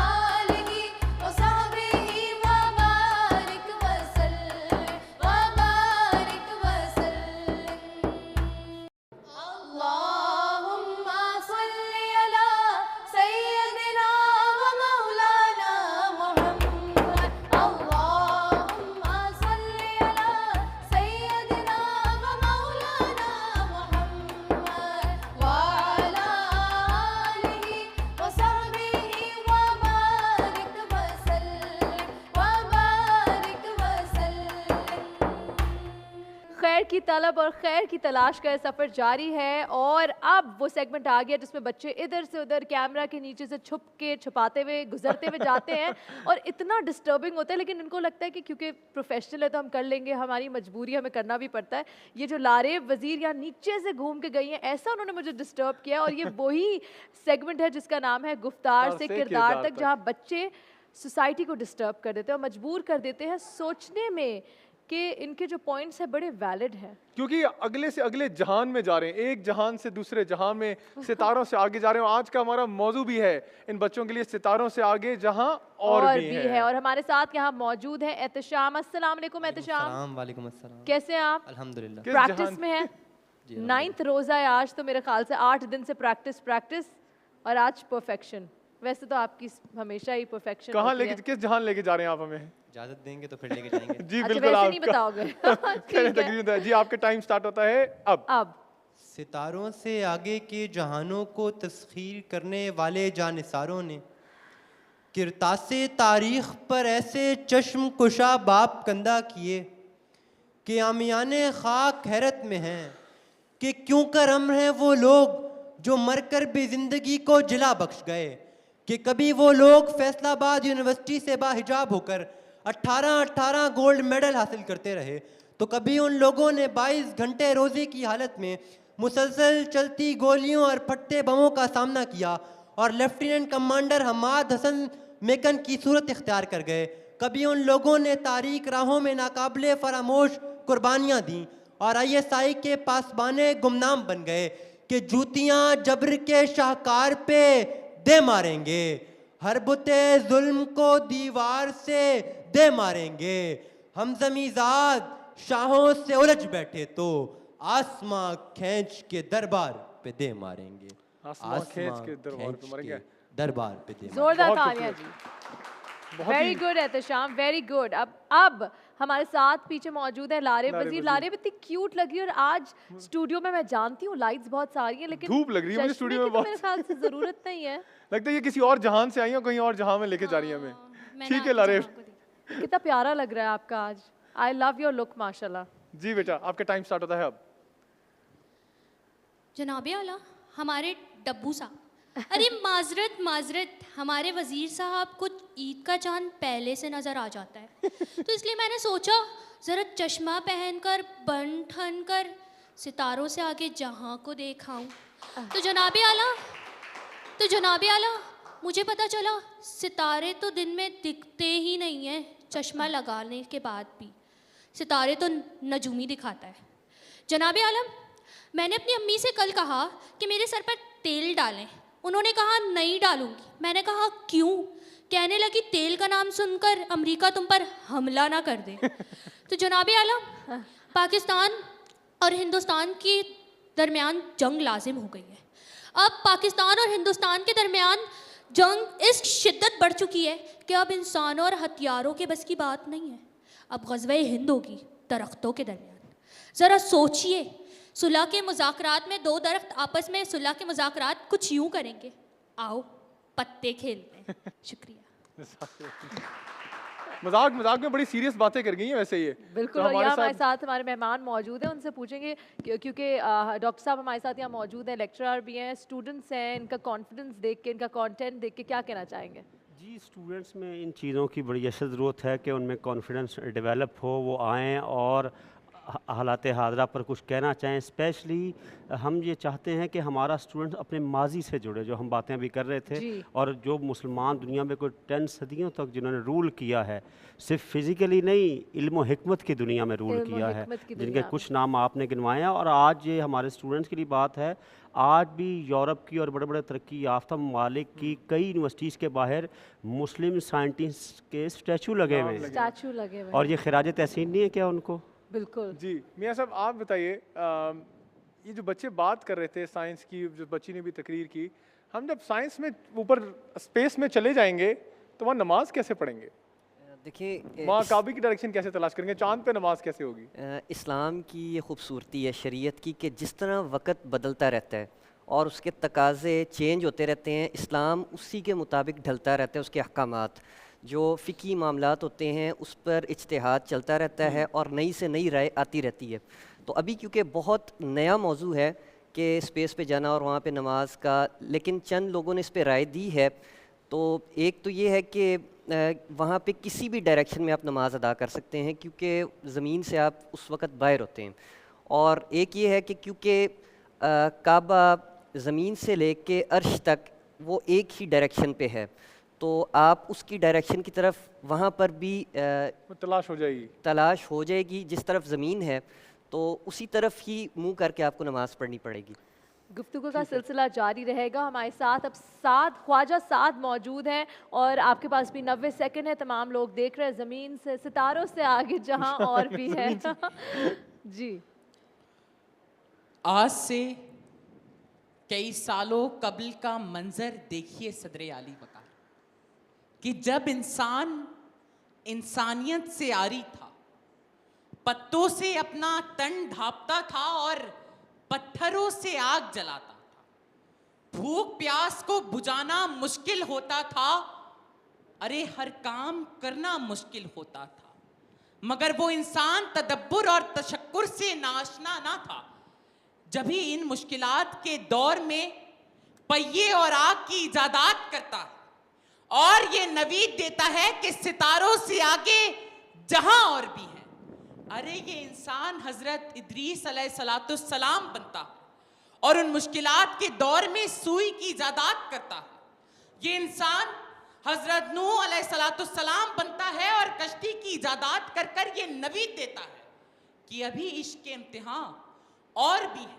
आलिहि व सहबिहि व बारिक व सल्लिम व बारिक व सल्लिम। अल्लाहुम्मा सल्ली अला सय्यदिना व मौलाना मुहम्मद। अल्लाहुम्मा सल्ली अला सय्यदिना व मौलाना मुहम्मद व अला आलिहि व सहबिहि व बारिक व सल्लिम व बारिक व सल्लिम। खैर की तलब और खैर की तलाश का ये सफ़र जारी है, और अब वो सेगमेंट आ गया जिसमें बच्चे इधर से उधर कैमरा के नीचे से छुप के छुपाते हुए गुजरते हुए जाते हैं और इतना डिस्टर्बिंग होता है, लेकिन इनको लगता है कि क्योंकि प्रोफेशनल है तो हम कर लेंगे, हमारी मजबूरी, हमें करना भी पड़ता है। ये जो लारेब वज़ीर यहाँ नीचे से घूम के गई हैं, ऐसा उन्होंने मुझे डिस्टर्ब किया, और ये वही सेगमेंट है जिसका नाम है गुफ्तार से किरदार तक, जहाँ बच्चे सोसाइटी को डिस्टर्ब कर देते हैं और मजबूर कर देते हैं सोचने में कि इनके जो पॉइंट्स हैं बड़े वैलिड हैं, क्योंकि अगले से अगले जहान में जा रहे हैं, एक जहान से दूसरे जहान में, सितारों से आगे जा रहे हैं। आज का हमारा मौजू भी है इन बच्चों के लिए सितारों से आगे जहां और भी है। और हमारे साथ यहाँ मौजूद है एहतशाम। अस्सलाम वालेकुम एहतशाम, वालेकुम अस्सलाम। कैसे हैं आप? अल्हम्दुलिल्लाह। प्रैक्टिस में है, 9th रोज़ा है आज, तो मेरे ख्याल से 8 दिन से प्रैक्टिस और आज परफेक्शन। वैसे तो आपकी हमेशा ही परफेक्शन कहाँ लेके, किस जहान लेके जा रहे हैं आप हमें? इजाजत देंगे तो फिर लेके जाएंगे। जी अच्छा, बिल्कुल, वैसे नहीं बताओगे। ठीक है। जी आपका टाइम स्टार्ट होता है अब। सितारों से आगे के जहानों को तस्खीर करने वाले जानिसारों ने किरतासे तारीख पर ऐसे चश्म कुशा बाप कंदा किए कि आमियाने खाक हैरत में हैं कि क्यों कर हम हैं वो लोग जो मरकर भी जिंदगी को जिला बख्श गए, कि कभी वो लोग फैसलाबाद यूनिवर्सिटी से बाहिजाब होकर 18 गोल्ड मेडल हासिल करते रहे, तो कभी उन लोगों ने 22 घंटे रोज़ी की हालत में मुसलसल चलती गोलियों और फटते बमों का सामना किया और लेफ्टिनेंट कमांडर हमाद हसन मेकन की सूरत इख्तियार कर गए। कभी उन लोगों ने तारीक राहों में नाकाबिले फरामोश कुर्बानियाँ दी और ISI के पासबाने गुमनाम बन गए कि जूतियाँ जबर के शाहकार पे दे मारेंगे, हर बुते जुल्म को दीवार से दे मारेंगे, हम जमीजाद शाहों से उलझ बैठे तो आसमां खींच के दरबार पे दे मारेंगे, आसमां खींच के दरबार पे मारेंगे, दरबार पे दे। जोरदार तालियां जी, very good Ehtesham, very good. अब हमारे साथ पीछे मौजूद है लारेब वजीर। लारेब इतनी क्यूट लगी, और आज स्टूडियो में मैं जानती हूँ लाइट्स बहुत सारी हैं, लेकिन धूप लग रही है मुझे स्टूडियो में बहुत। मेरे ख्याल से जरूरत नहीं है, लगता है ये किसी और जहान से आई है, कहीं और जहां में लेके जा रही है हमें। ठीक है लारेब, कितना प्यारा लग रहा है आपका आज। आई लव योर लुक माशाल्लाह। जी बेटा, आपका टाइम स्टार्ट होता है अब। जनाबे आला, हमारे डब्बू साहब, अरे माजरत माजरत, हमारे वज़ीर साहब को ईद का चांद पहले से नज़र आ जाता है, तो इसलिए मैंने सोचा ज़रा चश्मा पहनकर बन ठन कर सितारों से आगे जहां को देखाऊं। तो जनाबे आला, मुझे पता चला सितारे तो दिन में दिखते ही नहीं हैं चश्मा लगाने के बाद भी। सितारे तो नजूमी दिखाता है। जनाब आलम, मैंने अपनी अम्मी से कल कहा कि मेरे सर पर तेल डालें। उन्होंने कहा नहीं डालूंगी। मैंने कहा क्यों? कहने लगी तेल का नाम सुनकर अमेरिका तुम पर हमला ना कर दे। तो जनाब आलम, पाकिस्तान और हिंदुस्तान के दरमियान जंग लाजिम हो गई है। अब पाकिस्तान और हिंदुस्तान के दरमियान जंग इस शिद्दत बढ़ चुकी है कि अब इंसानों और हथियारों के बस की बात नहीं है। अब ग़ज़वे हिंद होगी दरख्तों के दरमियान। ज़रा सोचिए, सुलह के मुज़ाकरात में दो दरख्त आपस में सुलह के मुज़ाकरात कुछ यूँ करेंगे, आओ पत्ते खेलते हैं। शुक्रिया। मजाक मजाक में बड़ी सीरियस बातें कर गई हैं वैसे ये। बिल्कुल। तो और यहाँ हमारे साथ हमारे मेहमान मौजूद हैं, उनसे पूछेंगे क्योंकि डॉक्टर साहब हमारे साथ यहाँ मौजूद हैं, लेक्चरर भी हैं, स्टूडेंट्स हैं, इनका कॉन्फिडेंस देख के, इनका कंटेंट देख के क्या कहना चाहेंगे? जी, स्टूडेंट्स में इन चीज़ों की बड़ी अशद ज़रूरत है कि उनमें कॉन्फिडेंस डेवलप हो, वो आएँ और हालात हाज़रा पर कुछ कहना चाहें। स्पेशली हम ये चाहते हैं कि हमारा स्टूडेंट अपने माजी से जुड़े, जो हम बातें अभी कर रहे थे, और जो मुसलमान दुनिया में कोई 10 सदियों तक जिन्होंने रूल किया है, सिर्फ फिज़िकली नहीं, इल्म और हिकमत की दुनिया में रूल किया है, जिनके कुछ नाम आपने गिनवाए हैं। और आज ये हमारे स्टूडेंट्स के लिए बात है, आज भी यूरोप की और बड़े बड़े तरक्की याफ्ता ममालिक की कई यूनिवर्सिटीज़ के बाहर मुस्लिम साइंटिस्ट के स्टैचू लगे हुए हैं, और ये खिराज तहसीन नहीं है क्या उनको? बिल्कुल जी। मियाँ साहब आप बताइए, ये जो बच्चे बात कर रहे थे साइंस की, जो बच्ची ने भी तकरीर की, हम जब साइंस में ऊपर स्पेस में चले जाएंगे तो वहाँ नमाज कैसे पढ़ेंगे? देखिए, वहाँ काबे की डायरेक्शन कैसे तलाश करेंगे? चांद पे नमाज कैसे होगी? इस्लाम की ये खूबसूरती है शरीयत की कि जिस तरह वक्त बदलता रहता है और उसके तकाज़े चेंज होते रहते हैं, इस्लाम उसी के मुताबिक ढलता रहता है। उसके अहकामात जो फ़िकी मामलात होते हैं उस पर इज्तिहाद चलता रहता है और नई से नई राय आती रहती है। तो अभी क्योंकि बहुत नया मौजू है कि स्पेस पे जाना और वहाँ पे नमाज का, लेकिन चंद लोगों ने इस पे राय दी है। तो एक तो ये है कि वहाँ पे किसी भी डायरेक्शन में आप नमाज अदा कर सकते हैं क्योंकि ज़मीन से आप उस वक़्त बाहर होते हैं। और एक ये है कि क्योंकि काबा ज़मीन से लेके अर्श तक वो एक ही डायरेक्शन पे है, तो आप उसकी डायरेक्शन की तरफ वहाँ पर भी तलाश हो जाएगी जिस तरफ ज़मीन है, तो उसी तरफ ही मुँह करके आपको नमाज़ पढ़नी पड़ेगी। गुफ्तगू का सिलसिला जारी रहेगा। हमारे साथ अब ख्वाजा साद मौजूद हैं और आपके पास भी 90 सेकंड है। तमाम लोग देख रहे हैं ज़मीन से सितारों से आगे जहां और भी है। जी, आज से कई सालों कबल का मंजर देखिए सदरे आली वकार, कि जब इंसान इंसानियत से आरी था, पत्तों से अपना तन ढांपता था और पत्थरों से आग जलाता था। भूख प्यास को बुझाना मुश्किल होता था, अरे हर काम करना मुश्किल होता था। मगर वो इंसान तदब्बुर और तशक्कुर से नाशना ना था। जब ही इन मुश्किलात के दौर में पहिए और आग की इजादात करता है और ये नवीद देता है कि सितारों से आगे जहां और भी है। अरे ये इंसान हजरत इदरीस अलैहिस्सलाम बनता और उन मुश्किलात के दौर में सुई की इजादात करता है। ये इंसान हजरत नूह अलैहिस्सलाम बनता है और कश्ती की इजादात कर कर ये नवीद देता है कि अभी इश्क के इम्तिहान और भी है।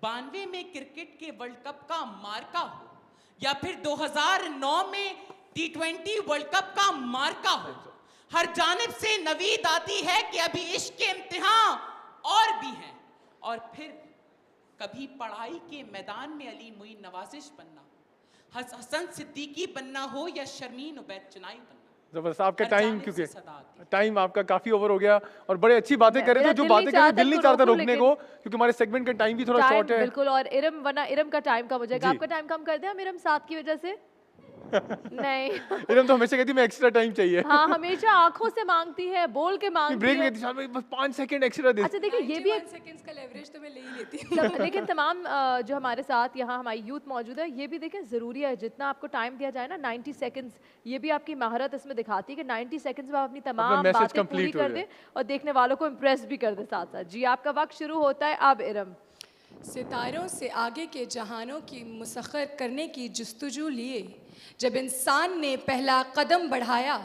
92 में क्रिकेट के वर्ल्ड कप का मार्का हो या फिर 2009 में T20 वर्ल्ड कप का मार्का हो, हर जानिब से नवीद आती है कि अभी इश्क के इम्तिहान और भी हैं। और फिर कभी पढ़ाई के मैदान में अली मुईन नवाजिश बनना, हसन सिद्दीकी बनना हो या शर्मीन उबैद चुनाई बनना। जबरदस्त। आपका टाइम, क्योंकि टाइम आपका काफ़ी ओवर हो गया और बड़े अच्छी बातें कर रहे थे। जो बातें कर रहे दिल नहीं चाहता रोकने को, क्योंकि हमारे सेगमेंट का टाइम भी थोड़ा शॉर्ट है। बिल्कुल। और इरम, वरना इरम का टाइम कम हो जाएगा। आपका टाइम कम कर दें हम इरम साथ की वजह से। नहीं इरम तो हमेशा कहती मैं एक्स्ट्रा टाइम चाहिए। हाँ, हमेशा आंखों से मांगती है, बोल के मांगती ब्रेक है। बस 5 सेकंड एक्स्ट्रा दे। अच्छा देखिए, ये भी 91 सेकंड्स का लेवरेज तो मैं ले ही लेती हूँ। लेकिन तमाम जो हमारे साथ यहाँ हमारी यूथ मौजूद है, ये भी देखें ज़रूरी है जितना आपको टाइम दिया जाए ना, 90 सेकंड्स, ये भी आपकी महारत इसमें दिखाती है कि 90 सेकंड्स में आप अपनी तमाम बातें पूरी कर दें और देखने वालों को इम्प्रेस भी कर दें साथ साथ। जी, आपका वक्त शुरू होता है अब इरम। सितारों से आगे के जहानों की मुसख्खर करने की जुस्तजू लिए जब इंसान ने पहला कदम बढ़ाया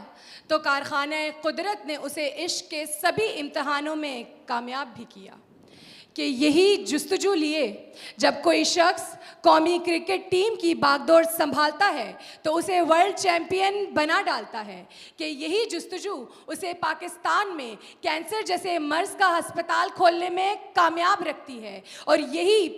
तो कारखाना कुदरत ने उसे इश्क के सभी इम्तहानों में कामयाब भी किया। कि यही जुस्तजू लिए जब कोई शख्स कौमी क्रिकेट टीम की बागडोर संभालता है तो उसे वर्ल्ड चैम्पियन बना डालता है। कि यही जुस्तजू उसे पाकिस्तान में कैंसर जैसे मर्ज का अस्पताल खोलने में कामयाब रखती है। और यही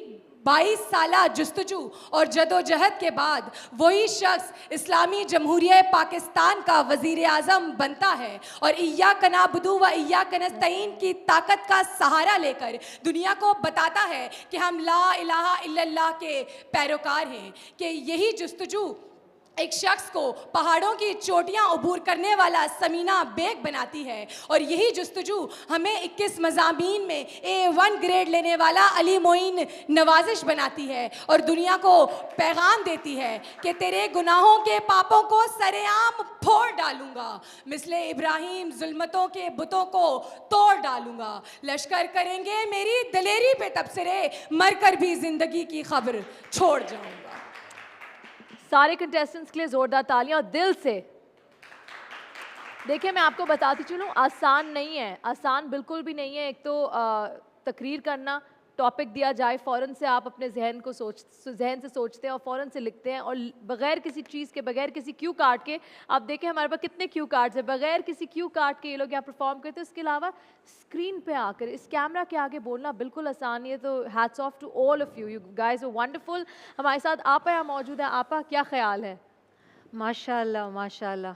22 साला जुस्तजू और जदोजहद के बाद वही शख्स इस्लामी जमहूरिया पाकिस्तान का वज़ीर आज़म बनता है और इय्याक नअबुदु व इय्याक नस्तईन की ताकत का सहारा लेकर दुनिया को बताता है कि हम ला इलाहा इल्लल्लाह के पैरोकार हैं। कि यही जुस्तजू एक शख्स को पहाड़ों की चोटियां अबूर करने वाला समीना बेग बनाती है। और यही जुस्तजू हमें 21 मज़ामीन में A1 ग्रेड लेने वाला अली मोइन नवाजिश बनाती है और दुनिया को पैगाम देती है कि तेरे गुनाहों के पापों को सरेआम फोड़ डालूंगा, मिसले इब्राहिम जुल्मतों के बुतों को तोड़ डालूंगा। लश्कर करेंगे मेरी दलेरी पे तबसरे, मरकर भी जिंदगी की खबर छोड़ जाऊंगा। सारे कंटेस्टेंट्स के लिए ज़ोरदार तालियां और दिल से। देखिए मैं आपको बताती चलूँ, आसान नहीं है, आसान बिल्कुल भी नहीं है। एक तो तकरीर करना, टॉपिक दिया जाए, फ़ौरन से आप अपने जहन से सोचते हैं और फ़ौरन से लिखते हैं और बग़ैर किसी चीज़ के, बग़ैर किसी क्यू कार्ड के। आप देखें हमारे पास कितने क्यू कार्ड्स हैं, बग़ैर किसी क्यू कार्ड के ये लोग यहाँ परफॉर्म करते हैं। इसके अलावा स्क्रीन पे आकर इस कैमरा के आगे बोलना बिल्कुल आसान नहीं है। तो hats off to all of you, you guys are wonderful. हमारे साथ आपा यहाँ मौजूद है। आपा, क्या ख्याल है? माशाल्लाह माशाल्लाह,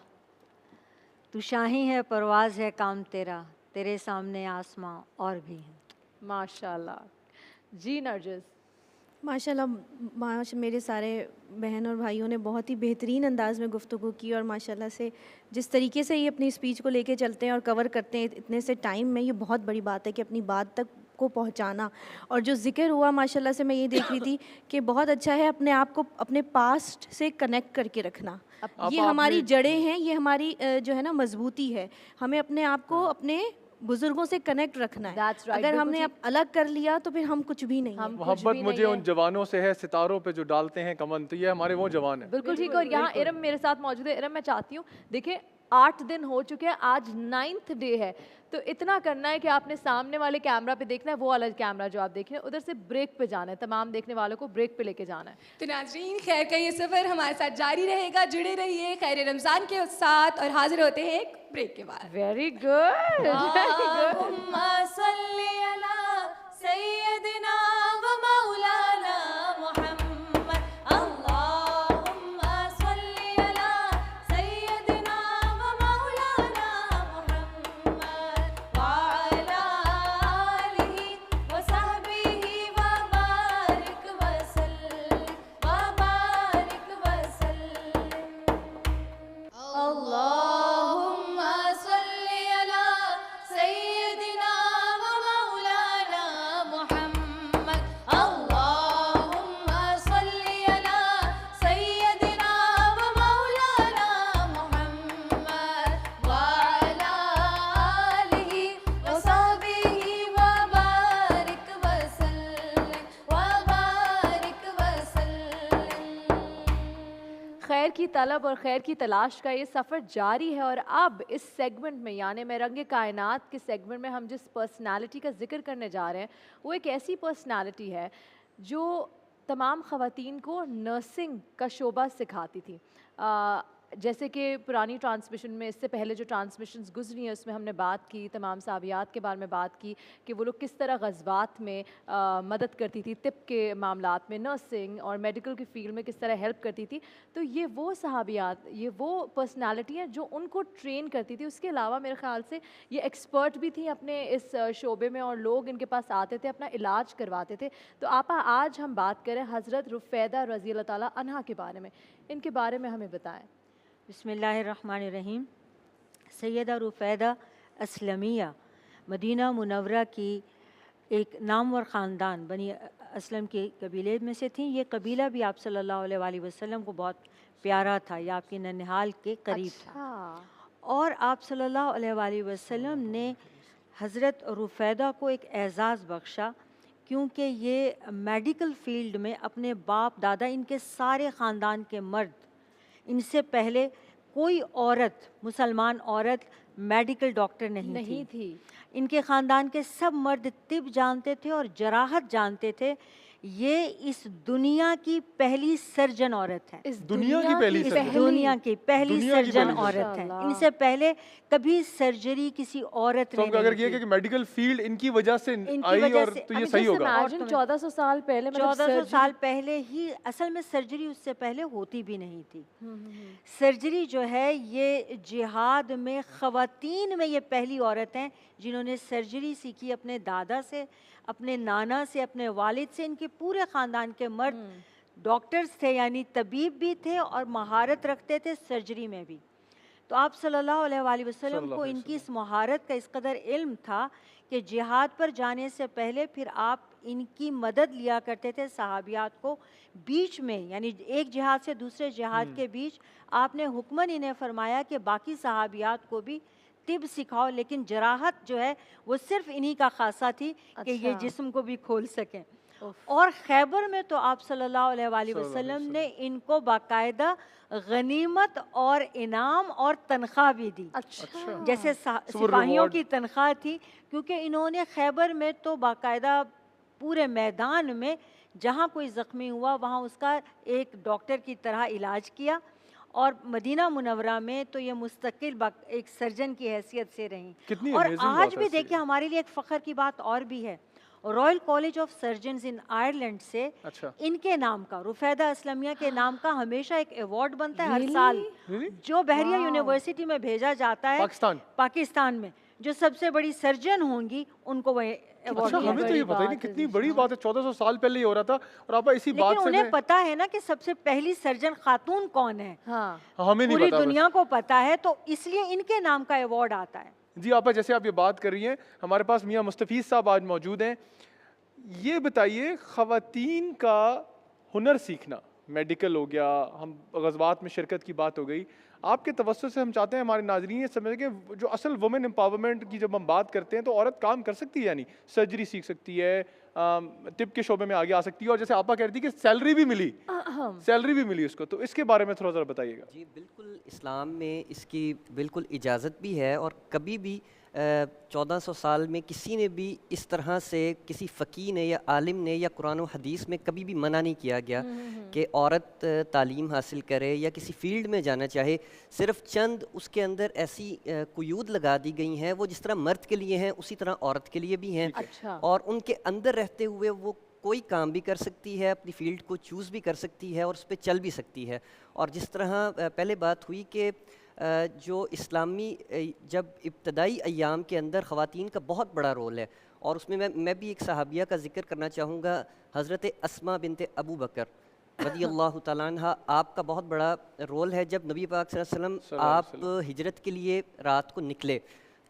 तू शाही है, परवाज़ है काम तेरा, तेरे सामने आसमां और भी हैं। माशाल्लाह जी। नरजिस? माशाल्लाह मेरे सारे बहन और भाइयों ने बहुत ही बेहतरीन अंदाज़ में गुफ्तगू की और माशाल्लाह से जिस तरीके से ये अपनी स्पीच को लेके चलते हैं और कवर करते हैं इतने से टाइम में, ये बहुत बड़ी बात है कि अपनी बात तक को पहुंचाना। और जो ज़िक्र हुआ माशाल्लाह से मैं ये देख रही थी कि बहुत अच्छा है अपने आप को अपने पास्ट से कनेक्ट करके रखना। ये हमारी जड़ें हैं, ये हमारी जो है ना मजबूती है। हमें अपने आप को अपने बुजुर्गों से कनेक्ट रखना है। right, अगर हमने अलग कर लिया तो फिर हम कुछ भी नहीं। मोहब्बत मुझे उन जवानों से है सितारों पे जो डालते हैं कमन, तो ये हमारे वो जवान है। बिल्कुल ठीक। और यहाँ इरम मेरे साथ मौजूद है। इरम, मैं चाहती हूँ, देखिए 8 दिन हो चुके हैं, आज 9th डे है, तो इतना करना है कि आपने सामने वाले कैमरा पे देखना है, वो वाला कैमरा जो आप देख रहे हैं उधर से ब्रेक पे जाना है, तमाम देखने वालों को ब्रेक पे लेके जाना है। तो नाज़रीन, खैर का ये सफ़र हमारे साथ जारी रहेगा, जुड़े रहिए खैर रमज़ान के साथ और हाजिर होते हैं एक ब्रेक के बाद। Very good. अल्लाहुम्मा सल्ली अला सय्यदिना व मौलाना मुहम्मद, अल्लाहुम्मा सल्ली अला सय्यदिना व मौलाना मुहम्मद व अला आलिहि व सहबिहि व बारिक व सल्लिम व बारिक व सल्लिम। अल्लाहुम्मा सल्ली अला सय्यदिना व मौलाना मुहम्मद, अल्लाहुम्मा सल्ली अला सय्यदिना व मौलाना मुहम्मद व अला आलिहि व सहबिहि व बारिक व सल्लिम व बारिक व सल्लिम। खैर की तलब और खैर की तलाश का ये सफ़र जारी है और अब इस सेगमेंट में, यानी मैं रंग कायनात के सेगमेंट में, हम जिस पर्सनालिटी का जिक्र करने जा रहे हैं वो एक ऐसी पर्सनालिटी है जो तमाम ख़वातीन को नर्सिंग का शोबा सिखाती थी। जैसे कि पुरानी ट्रांसमिशन में, इससे पहले जो ट्रांसमिशंस गुजरी हैं उसमें हमने बात की, तमाम साहबियात के बारे में बात की कि वो लोग किस तरह ग़ज़वात में मदद करती थी, तिब के मामलात में, नर्सिंग और मेडिकल की फील्ड में किस तरह हेल्प करती थी। तो ये वो साहबियात, ये वो पर्सनालिटी हैं जो उनको ट्रेन करती थी। उसके अलावा मेरे ख़्याल से ये एक्सपर्ट भी थी अपने इस शोबे में और लोग इनके पास आते थे, अपना इलाज करवाते थे। तो आपा, आज हम बात करें हज़रत रुफ़ैदा रज़ी अल्लाह ताला अन्हा के बारे में, इनके बारे में हमें बताएं। बिस्मिल्लाहिर्रहमानिर्रहीम। सैयदा रुफ़ैदा असलमिया मदीना मुनव्वरा की एक नामवर ख़ानदान बनी असलम के कबीले में से थी। ये कबीला भी आप सल्लल्लाहु अलैहि वसल्लम को बहुत प्यारा था, या आपके ननिहाल के करीब था। और आप सल्लल्लाहु अलैहि वसल्लम ने हज़रत रुफ़ैदा को एक एज़ाज़ बख्शा, क्योंकि ये मेडिकल फील्ड में अपने बाप दादा, इनके सारे ख़ानदान के मर्द इनसे पहले कोई औरत, मुसलमान औरत मेडिकल डॉक्टर नहीं थी। इनके ख़ानदान के सब मर्द तिब जानते थे और जराहत जानते थे। ये इस दुनिया की पहली सर्जन औरत है। इस दुनिया की पहली इस सर्जन? दुनिया की पहली दुनिया की सर्जन पहली औरत सर्जन। है। इनसे पहले कभी सर्जरी किसी औरत तो ने हमको अगर नहीं ये की। कि मेडिकल फील्ड इनकी वजह से इनकी आई वजह और से तो ये सही होगा। इमेजिन 1400 साल पहले, मतलब 1400 साल surgery- पहले ही असल में सर्जरी उससे पहले होती भी नहीं थी। सर्जरी जो है ये जिहाद में ख़वातीन में ये पहली औरत हैं जिन्होंने सर्जरी सीखी अपने दादा से, अपने नाना से, अपने वालिद से। इनके पूरे ख़ानदान के मर्द डॉक्टर्स थे, यानी तबीब भी थे और महारत रखते थे सर्जरी में भी। तो आप सल्लल्लाहु अलैहि वसल्लम को इनकी इस महारत का इस कदर इल्म था कि जिहाद पर जाने से पहले फिर आप इनकी मदद लिया करते थे सहाबियात को। बीच में यानी एक जिहाद से दूसरे जिहाद के बीच आपने हुक्मन इन्हें फरमाया कि बाकी सहाबियात को भी तिब सिखाओ, लेकिन जराहत जो है वो सिर्फ इन्हीं का खासा थी कि ये अच्छा। जिस्म को भी खोल सकें। और खैबर में तो आप सल्लल्लाहु अलैहि वसल्लम ने इनको बाकायदा गनीमत और इनाम और तनख्वाह भी दी। अच्छा। जैसे सिपाहियों की तनख्वाह थी, क्योंकि इन्होंने खैबर में तो बाकायदा पूरे मैदान में जहाँ कोई ज़ख्मी हुआ वहाँ उसका एक डॉक्टर की तरह इलाज किया। और मदीना मुनव्वरा में तो ये मुस्तकिल एक सर्जन की हैसियत से रहीं। कितनी और amazing आज बात है भी ऐसी। देखिए हमारे लिए एक फ़ख्र की बात और भी है, royal college of surgeons in Ireland से अच्छा। इनके नाम का, रुफैदा असलमिया के नाम का हमेशा एक अवार्ड बनता है हर Really? साल, Really? जो बहरिया Wow. यूनिवर्सिटी में भेजा जाता है पाकिस्तान में। जो सबसे बड़ी सर्जन होंगी उनको वह अवार्ड अच्छा, दिया हमें तो ये जाएगा। पता ही नहीं, कितनी बड़ी बात है। 1400 साल पहले ये हो रहा था और आप इसी बात लेकिन से उन्हें मैं- पता है ना कि सबसे पहली सर्जन खातून कौन है। हाँ। हमें नहीं पूरी पता बस। दुनिया को पता है, तो इसलिए इनके नाम का अवार्ड आता है। जी आपा, जैसे आप ये बात कर रही हैं, हमारे पास मियाँ मुस्तफ़ीज़ साहब आज मौजूद हैं। ये बताइए, ख़वातीन का हुनर सीखना, मेडिकल हो गया, हम गज़वात में शिरकत की बात हो गई, आपके तवज्जो से हम चाहते हैं हमारे नाज़रीन ये समझें कि जो असल वुमेन एम्पावरमेंट की जब हम बात करते हैं तो औरत काम कर सकती है, यानी सर्जरी सीख सकती है, तिब के शोबे में आगे आ सकती है, और जैसे आपा कह रही थी कि सैलरी भी मिली, सैलरी भी मिली उसको, तो इसके बारे में थोड़ा ज़रा बताइएगा। जी बिल्कुल, इस्लाम में इसकी बिल्कुल इजाज़त भी है और कभी भी 1400 साल में किसी ने भी इस तरह से किसी फ़कीह ने या आलिम ने या कुरान और हदीस में कभी भी मना नहीं किया गया कि औरत तालीम हासिल करे या किसी फील्ड में जाना चाहे। सिर्फ चंद उसके अंदर ऐसी कुयूद लगा दी गई हैं, वो जिस तरह मर्द के लिए हैं उसी तरह औरत के लिए भी हैं। अच्छा। और उनके अंदर रहते हुए वो कोई काम भी कर सकती है, अपनी फ़ील्ड को चूज़ भी कर सकती है और उस पर चल भी सकती है। और जिस तरह पहले बात हुई कि जो इस्लामी जब इब्तदाई अय्याम के अंदर ख़वातीन का बहुत बड़ा रोल है, और उसमें मैं भी एक सहाबिया का जिक्र करना चाहूँगा, हज़रत अस्मा बिनते अबू बकर रज़ियल्लाहु तआला अन्हा, आपका बहुत बड़ा रोल है। जब नबी पाक सल्लल्लाहु अलैहि वसल्लम आप हिजरत के लिए रात को निकले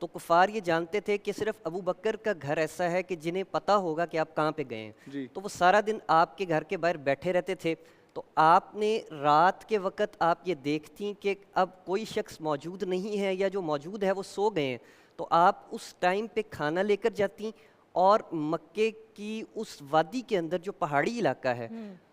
तो कुफ़ार ये जानते थे कि सिर्फ अबू बकर का घर ऐसा है कि जिन्हें पता होगा कि आप कहाँ पे गए हैं, तो वो सारा दिन आपके घर के बाहर बैठे रहते थे। तो आपने रात के वक़्त आप ये देखती कि अब कोई शख्स मौजूद नहीं है या जो मौजूद है वो सो गए हैं, तो आप उस टाइम पे खाना लेकर जाती और मक्के की उस वादी के अंदर जो पहाड़ी इलाका है,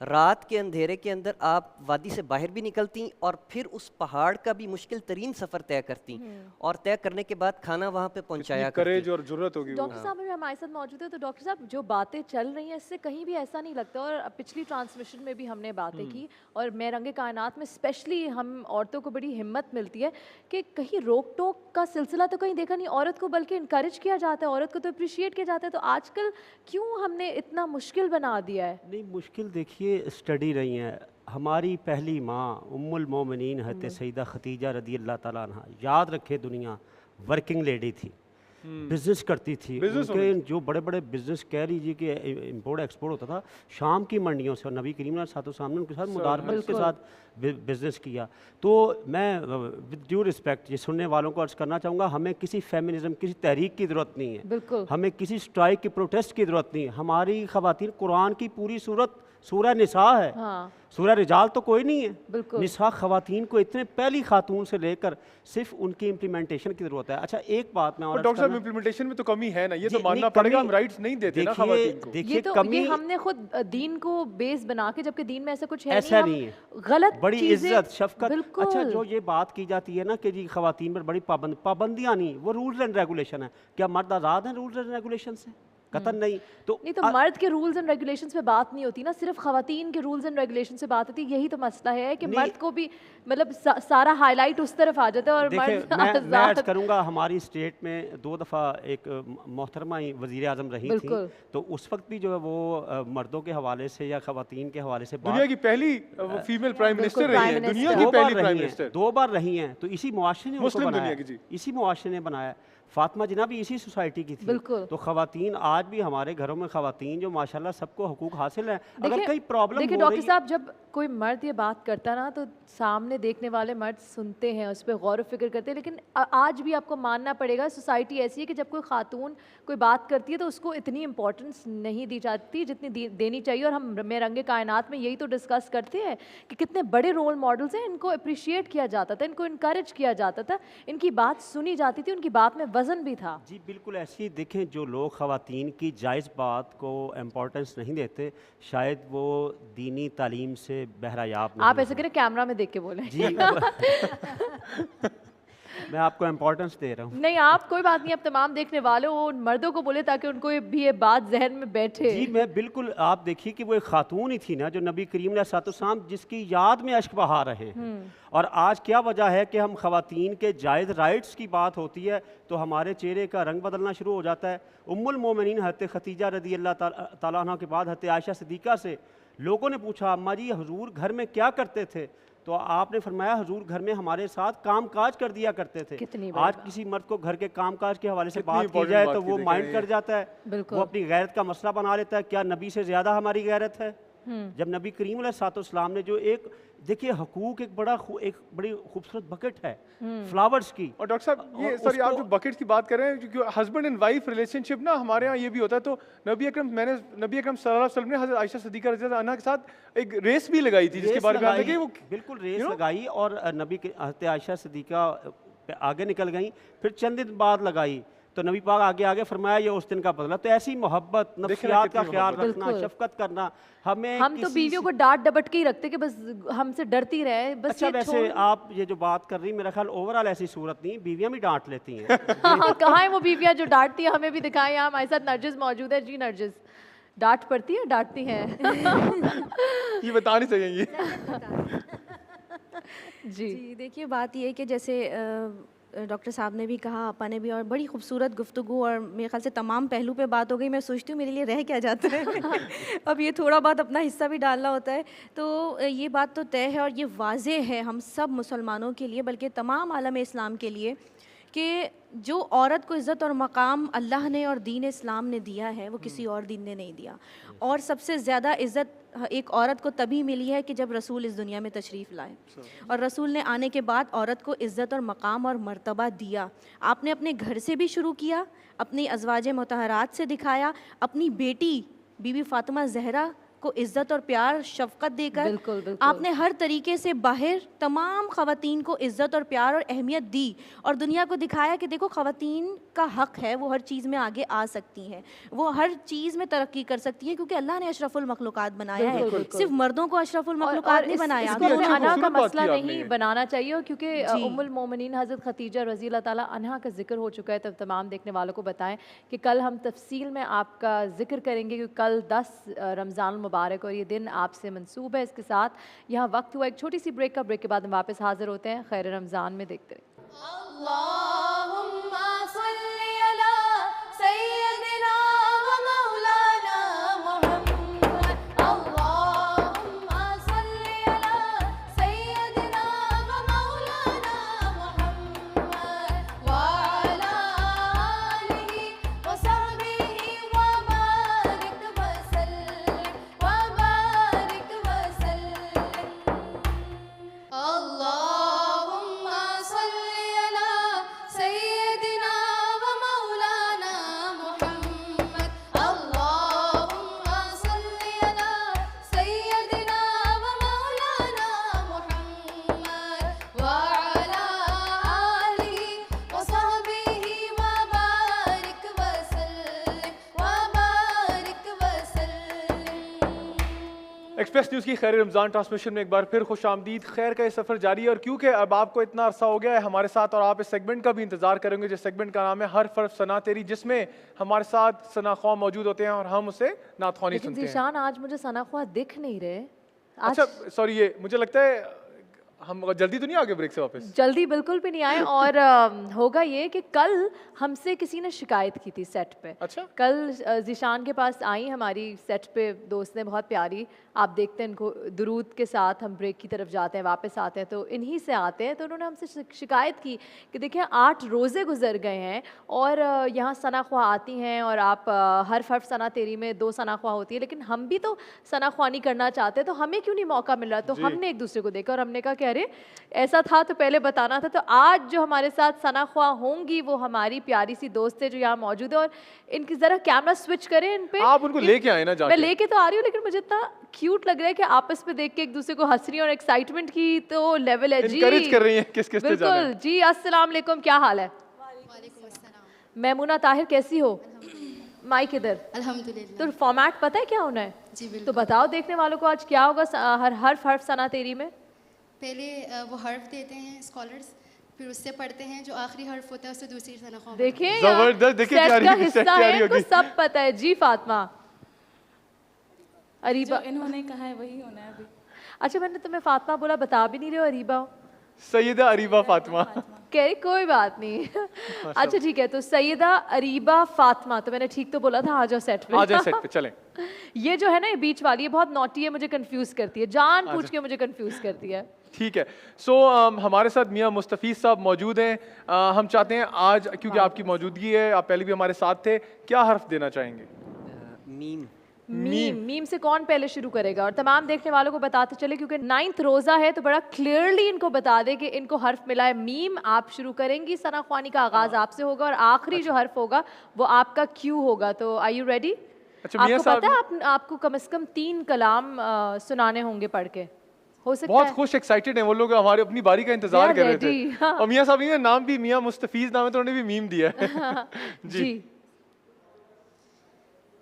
रात के अंधेरे के अंदर आप वादी से बाहर भी निकलती और फिर उस पहाड़ का भी मुश्किल तरीन सफ़र तय करती और तय करने के बाद खाना वहाँ पे पहुँचाया करती। करेज और जुर्रत होगी। डॉक्टर साहब अभी हमारे साथ मौजूद है, तो डॉक्टर साहब जो बातें चल रही हैं इससे कहीं भी ऐसा नहीं लगता, और पिछली ट्रांसमिशन में भी हमने बातें की और मैं रंगे कायनात में स्पेशली हम औरतों को बड़ी हिम्मत मिलती है कि कहीं रोक टोक का सिलसिला तो कहीं देखा नहीं, औरत को बल्कि इनकरेज किया जाता है, औरत को तो अप्रिशिएट किया जाता है। तो आजकल क्यों हमने इतना मुश्किल बना दिया है? नहीं, मुश्किल देखिए स्टडी रही हैं। हमारी पहली माँ उम्मुल मोमिनीन हज़रत सईदा खतीजा रदी अल्लाह ताला अन्हा, याद रखे दुनिया वर्किंग लेडी थी, बिजनेस करती थी। उनके जो बड़े बड़े बिजनेस कह लीजिए कि इम्पोर्ट एक्सपोर्ट होता था शाम की मंडियों से, और नबी करीम सामने उनके साथ मुदारबत के साथ बिजनेस किया। तो मैं विद ड्यू रिस्पेक्ट ये सुनने वालों को अर्ज़ करना चाहूँगा, हमें किसी फेमिनिज्म, किसी तहरीक की ज़रूरत नहीं है, बिल्कुल, हमें किसी स्ट्राइक की प्रोटेस्ट की ज़रूरत नहीं है। हमारी ख़वातीन कुरान की पूरी सूरत सूरह निसा है, हाँ। सूरह रिजाल तो कोई नहीं है। बिल्कुल। निसा खवातीन को इतने पहली खातून से लेकर सिर्फ उनकी इम्प्लीमेंटेशन की जरूरत है। अच्छा एक बात मैं और डॉक्टर साहब इम्प्लीमेंटेशन में तो कमी है ना, ये तो मानना पड़ेगा, हम राइट्स नहीं देते ना खवातीन को। ये तो ये हमने खुद दीन को बेस बना के, जबकि दीन में ऐसा कुछ है ऐसा नहीं, नहीं है, गलत बड़ी इज्जत शफकत। बिल्कुल। अच्छा जो ये बात की जाती है ना कि जी खवातीन पर बड़ी पाबंदियाँ नहीं, वो रूल्स एंड रेगुलेशन है। क्या मर्द आज़ाद हैं रूल्स एंड रेगुलेशन से? कतन नहीं। तो मर्द के रूल्स एंड रेगुलेशंस पे बात नहीं होती ना, सिर्फ खवातीन के रूल्स एंड रेगुलेशन से बात होती है। यही तो मसला है कि मर्द को भी मतलब सारा हाईलाइट उस तरफ आ जाता है और मर्द मैं अर्ज करूँगा हमारी स्टेट में 2 दफ़ा एक मोहतरमा ही वज़ीर आज़म रही थी, तो उस वक्त भी जो है वो मर्दों के हवाले से या खवातीन के हवाले से दुनिया की पहली फीमेल प्राइम मिनिस्टर रही है, दुनिया की पहली प्राइम मिनिस्टर 2 बार रही हैं। तो इसी मुआशरे ने मुस्लिम दुनिया की, जी इसी मुआशरे ने बनाया। फातिमा जिना भी इसी सोसाइटी की थी। तो खवातीन आज भी हमारे घरों में खवातीन जो माशाल्लाह सबको हुकूक हासिल है। अगर कई प्रॉब्लम देखिए डॉक्टर साहब, जब कोई मर्द ये बात करता ना तो सामने देखने वाले मर्द सुनते हैं, उस पर गौर फिक्र करते हैं। लेकिन आज भी आपको मानना पड़ेगा सोसाइटी ऐसी है कि जब कोई खातून कोई बात करती है तो उसको इतनी इंपॉर्टेंस नहीं दी जाती जितनी देनी चाहिए। और हम रंगे कायनात में यही तो डिस्कस करते हैं कि कितने बड़े रोल मॉडल्स हैं, इनको अप्रिशिएट किया जाता था, इनको इनकरेज किया जाता था, इनकी बात सुनी जाती थी, उनकी बात में वजन भी था। जी बिल्कुल ऐसे ही देखें, जो लोग खवातीन की जायज़ बात को इम्पोर्टेंस नहीं देते, शायद वो दीनी तालीम से बहरायाब नहीं। आप ऐसे करें, कैमरा में देख के बोलें। जी मैं आपको इम्पोर्टेंस दे रहा हूँ। नहीं आप कोई बात नहीं, आप तमाम देखने वाले वो उन मर्दों को बोले ताकि उनको भी ये बात जहन में बैठे। जी मैं बिल्कुल, आप देखिए कि वो एक खातून ही थी ना जो नबी करीम अलैहिस्सलाम जिसकी याद में अश्क बहा रहे हैं। और आज क्या वजह है कि हम खवातीन के जायज़ राइट्स की बात होती है तो हमारे चेहरे का रंग बदलना शुरू हो जाता है। उम्मुल मोमिनीन हज़रत खदीजा रज़ी अल्लाह ताला अन्हा के बाद हज़रत आयशा सिद्दीक़ा से लोगों ने पूछा, अम्मा जी हुजूर घर में क्या करते थे? तो आपने फरमाया हुजूर घर में हमारे साथ काम काज कर दिया करते थे। आज किसी मर्द को घर के काम काज के हवाले से बात की जाए तो वो माइंड कर जाता है, वो अपनी गैरत का मसला बना लेता है। क्या नबी से ज़्यादा हमारी गैरत है? जब नबी करीम अलैहिस्सलाम ने जो एक देखिए हकूक एक बड़ी खूबसूरत बकेट है फ्लावर्स की। और डॉक्टर साहब ये सॉरी आप जो बकेट्स की बात कर रहे हैं, क्योंकि हस्बैंड एंड वाइफ रिलेशनशिप ना हमारे यहाँ ये भी होता है। तो नबी अकरम सल्लल्लाहु अलैहि वसल्लम ने हज़रत आयशा सिद्दीक़ा रज़ी अल्लाह अन्हा के साथ एक रेस भी लगाई थी, जिसके बारे में आता है कि वो बिल्कुल रेस लगाई और नबी हज़रत आयशा सिद्दीक़ा आगे निकल गई, फिर चंद दिन बाद लगाई तो नबी पाक आगे आगे फरमाया ये उस दिन का बदला। तो ऐसी मोहब्बत, नफ्सियात का ख्याल रखना, शफकत करना, हम तो बीवियों को डांट डपट के ही रखते कि बस हमसे डरती रहे बस। अच्छा वैसे आप ये जो बात कर रही, मेरा ख्याल ओवरऑल ऐसी सूरत नहीं, बीवियां भी डांट लेती हैं। कहाँ है वो बीवियां जो डांटती हैं? हमें भी दिखाएं। यहाँ हमारे साथ नरजिस मौजूद है। जी नरजिस, डांट पड़ती है, डांटती हैं? ये बता नहीं सकेंगी। जी देखिए बात ये है कि जैसे डॉक्टर साहब ने भी कहा, आपा ने भी, और बड़ी खूबसूरत गुफ्तगू और मेरे ख्याल से तमाम पहलू पे बात हो गई। मैं सोचती हूँ मेरे लिए रह क्या जाता है अब ये थोड़ा बहुत अपना हिस्सा भी डालना होता है। तो ये बात तो तय है और ये वाज़ेह है हम सब मुसलमानों के लिए, बल्कि तमाम आलम इस्लाम के लिए, कि जो औरत को इज़्ज़त और मकाम अल्लाह ने और दीन इस्लाम ने दिया है वो किसी और दीन ने नहीं दिया। और सबसे ज़्यादा इज़्ज़त एक औरत को तभी मिली है कि जब रसूल इस दुनिया में तशरीफ़ लाए, और रसूल ने आने के बाद औरत को इज़्ज़त और मकाम और मर्तबा दिया। आपने अपने घर से भी शुरू किया, अपनी अज़वाज मुतहरात से दिखाया, अपनी बेटी बीबी फ़ातिमा ज़हरा को इज़्ज़त और प्यार शफ़क़त देकर बिल्कुल, बिल्कुल। आपने हर तरीके से बाहर तमाम ख़वातीन को इज़्ज़त और प्यार और अहमियत दी और दुनिया को दिखाया कि देखो ख़वातीन का हक़ है, वो हर चीज़ में आगे आ सकती हैं, वो हर चीज़ में तरक्की कर सकती हैं, क्योंकि अल्लाह ने अशरफुल मखलूक़ात बनाया है, सिर्फ मर्दों को अशरफुल मखलूक़ात नहीं बनाया। अना का मसला नहीं बनाना चाहिए, क्योंकि उम्मुल मोमिनीन हज़रत खदीजा रज़ी अल्लाह ताला अन्हा का जिक्र हो चुका है। तब तमाम देखने वालों को बताएं कि कल हम तफसील में आपका जिक्र करेंगे, क्योंकि कल 10 रमज़ान मुबारक और ये दिन आपसे मंसूब है। इसके साथ यहाँ वक्त हुआ एक छोटी सी ब्रेक का। ब्रेक के बाद हम वापस हाजिर होते हैं खैर रमज़ान में। देखते रहिए। एक्सप्रेस न्यूज़ की खैर रमज़ान ट्रांसमिशन में एक बार फिर खुश आमदीद। खैर का ये सफ़र जारी है और क्योंकि अब आपको इतना अरसा हो गया है हमारे साथ और आप इस सेगमेंट का भी इंतज़ार करेंगे जिस सेगमेंट का नाम है हर फर्फ सना तेरी, जिसमें हमारे साथ सना ख्वाह मौजूद होते हैं और हम उसे नात ख्वानी लेकिन सुनते हैं। ज़ीशान आज मुझे सना ख्वाह दिख नहीं रहे। अच्छा सॉरी, ये मुझे लगता है हम जल्दी तो नहीं आ गए ब्रेक से वापस? जल्दी बिल्कुल भी नहीं आए और होगा ये कि कल हमसे किसी ने शिकायत की थी सेट पे। अच्छा। कल ज़ीशान के पास आई हमारी सेट पे दोस्त ने, बहुत प्यारी, आप देखते हैं इनको दुरूद के साथ हम ब्रेक की तरफ जाते हैं वापस आते हैं तो इन्हीं से आते हैं। तो उन्होंने हमसे शिकायत की कि देखिए 8 रोज़े गुजर गए हैं और यहाँ सना ख्वाह आती हैं और आप हर फर्फ सना तेरी में 2 सना ख्वाह होती है, लेकिन हम भी तो सना ख्वानी करना चाहते हैं तो हमें क्यों नहीं मौका मिल रहा। तो हमने एक दूसरे को देखा और हमने कहा कि अरे ऐसा था तो पहले बताना था। तो आज जो हमारे साथ सना ख्वाह होंगी वो हमारी प्यारी सी दोस्त है जो यहाँ मौजूद है और इनकी ज़रा कैमरा स्विच करें इन पे। आप उनको लेके आए ना जाके। मैं लेके तो आ रही हूँ लेकिन मुझे इतना क्यूट लग रहा है कि आपस में देख के एक दूसरे को हंस रही है और एक्साइटमेंट की तो लेवल है जी। इनकरेज कर रही हैं किस-किस पे जाना है। बिल्कुल जी। अस्सलाम वालेकुम, क्या हाल है? मैमूना ताहिर कैसी हो? माइक इधर। अल्हम्दुलिल्लाह। तो फॉर्मेट पता है क्या होना है? जी बिल्कुल। तो बताओ देखने वालों को आज क्या होगा हर फर्फ सना तेरी में। पहले वो हर्फ देते हैं स्कॉलर्स, फिर उससे पढ़ते हैं, जो आखिरी हर्फ होता है उससे दूसरी सना ख्वाह। देखिए जबरदस्त, देखिए सेट क्या का रही हिस्सा क्या है, रही इनको होगी। सब पता है जी। फातिमा अरीबा जो इन्होंने कहा है वही होना है अभी। अच्छा मैंने तुम्हें फातिमा बोला, बता भी नहीं रहे हो अरीबा हो। सैयदा अरीबा फातिमा। कह रही कोई बात नहीं। अच्छा ठीक है, तो सैयदा अरीबा फातिमा, तो मैंने ठीक तो बोला था। आ जाओ सेट पे। आ जाए सेट पे चलें। ये जो है ना ये बीच वाली ये बहुत नॉटी है, मुझे कंफ्यूज करती है, जान अच्छा। पूछ के मुझे कंफ्यूज करती है। ठीक है। सो हमारे साथ मियाँ मुस्तफ़ीज़ साहब मौजूद हैं। हम चाहते हैं आज क्योंकि आपकी मौजूदगी है, आप पहले भी हमारे साथ थे, क्या हर्फ देना चाहेंगे? मीम। मीम से कौन पहले शुरू करेगा? और तमाम देखने वालों को बताते चले क्योंकि 9th रोज़ा है तो बड़ा क्लियरली इनको बता दे कि इनको हर्फ मिला है मीम। आप शुरू करेंगी, सना ख्वानी का आगाज आपसे होगा और आखिरी जो हर्फ होगा वो आपका क्यू होगा। तो आर यू रेडी? अच्छा, मियां आपको पता है आपको कम से कम 3 कलाम सुनाने होंगे पढ़ के, हो सकता बहुत है? खुश एक्साइटेड हैं वो लोग, हमारे अपनी बारी का इंतजार कर रहे थे। हाँ। और मियाँ साहब ने नाम भी मियाँ मुस्तफ़ीज़ नाम है तो उन्होंने भी मीम दिया है। जी।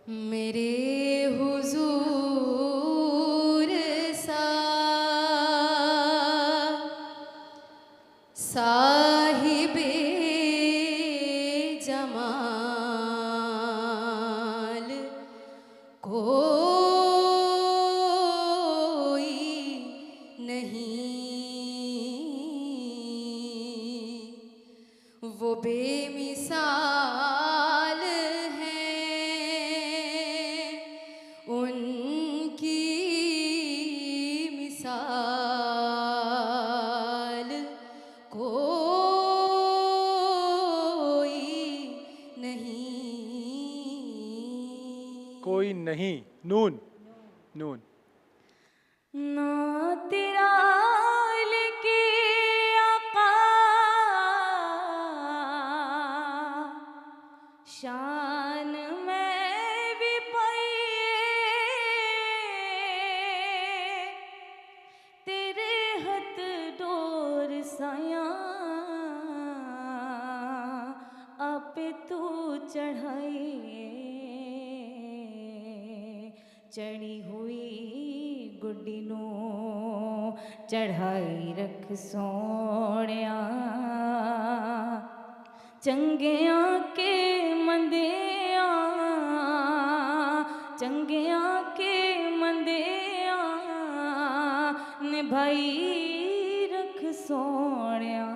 मेरे हुजूर साहिबे जमाल कोई नहीं, वो बेमिसाल उनकी मिसाल कोई नहीं। नून नून। ना तेरा लेके आका शान में भी तेरे हथ डोर साया आपे तू चढ़ाइए चढ़ी हुई गुड्डी नो चढ़ाई रख सोनिया चंगिया के मंदिया चंगिया के मंदिया निभाई रख सोनिया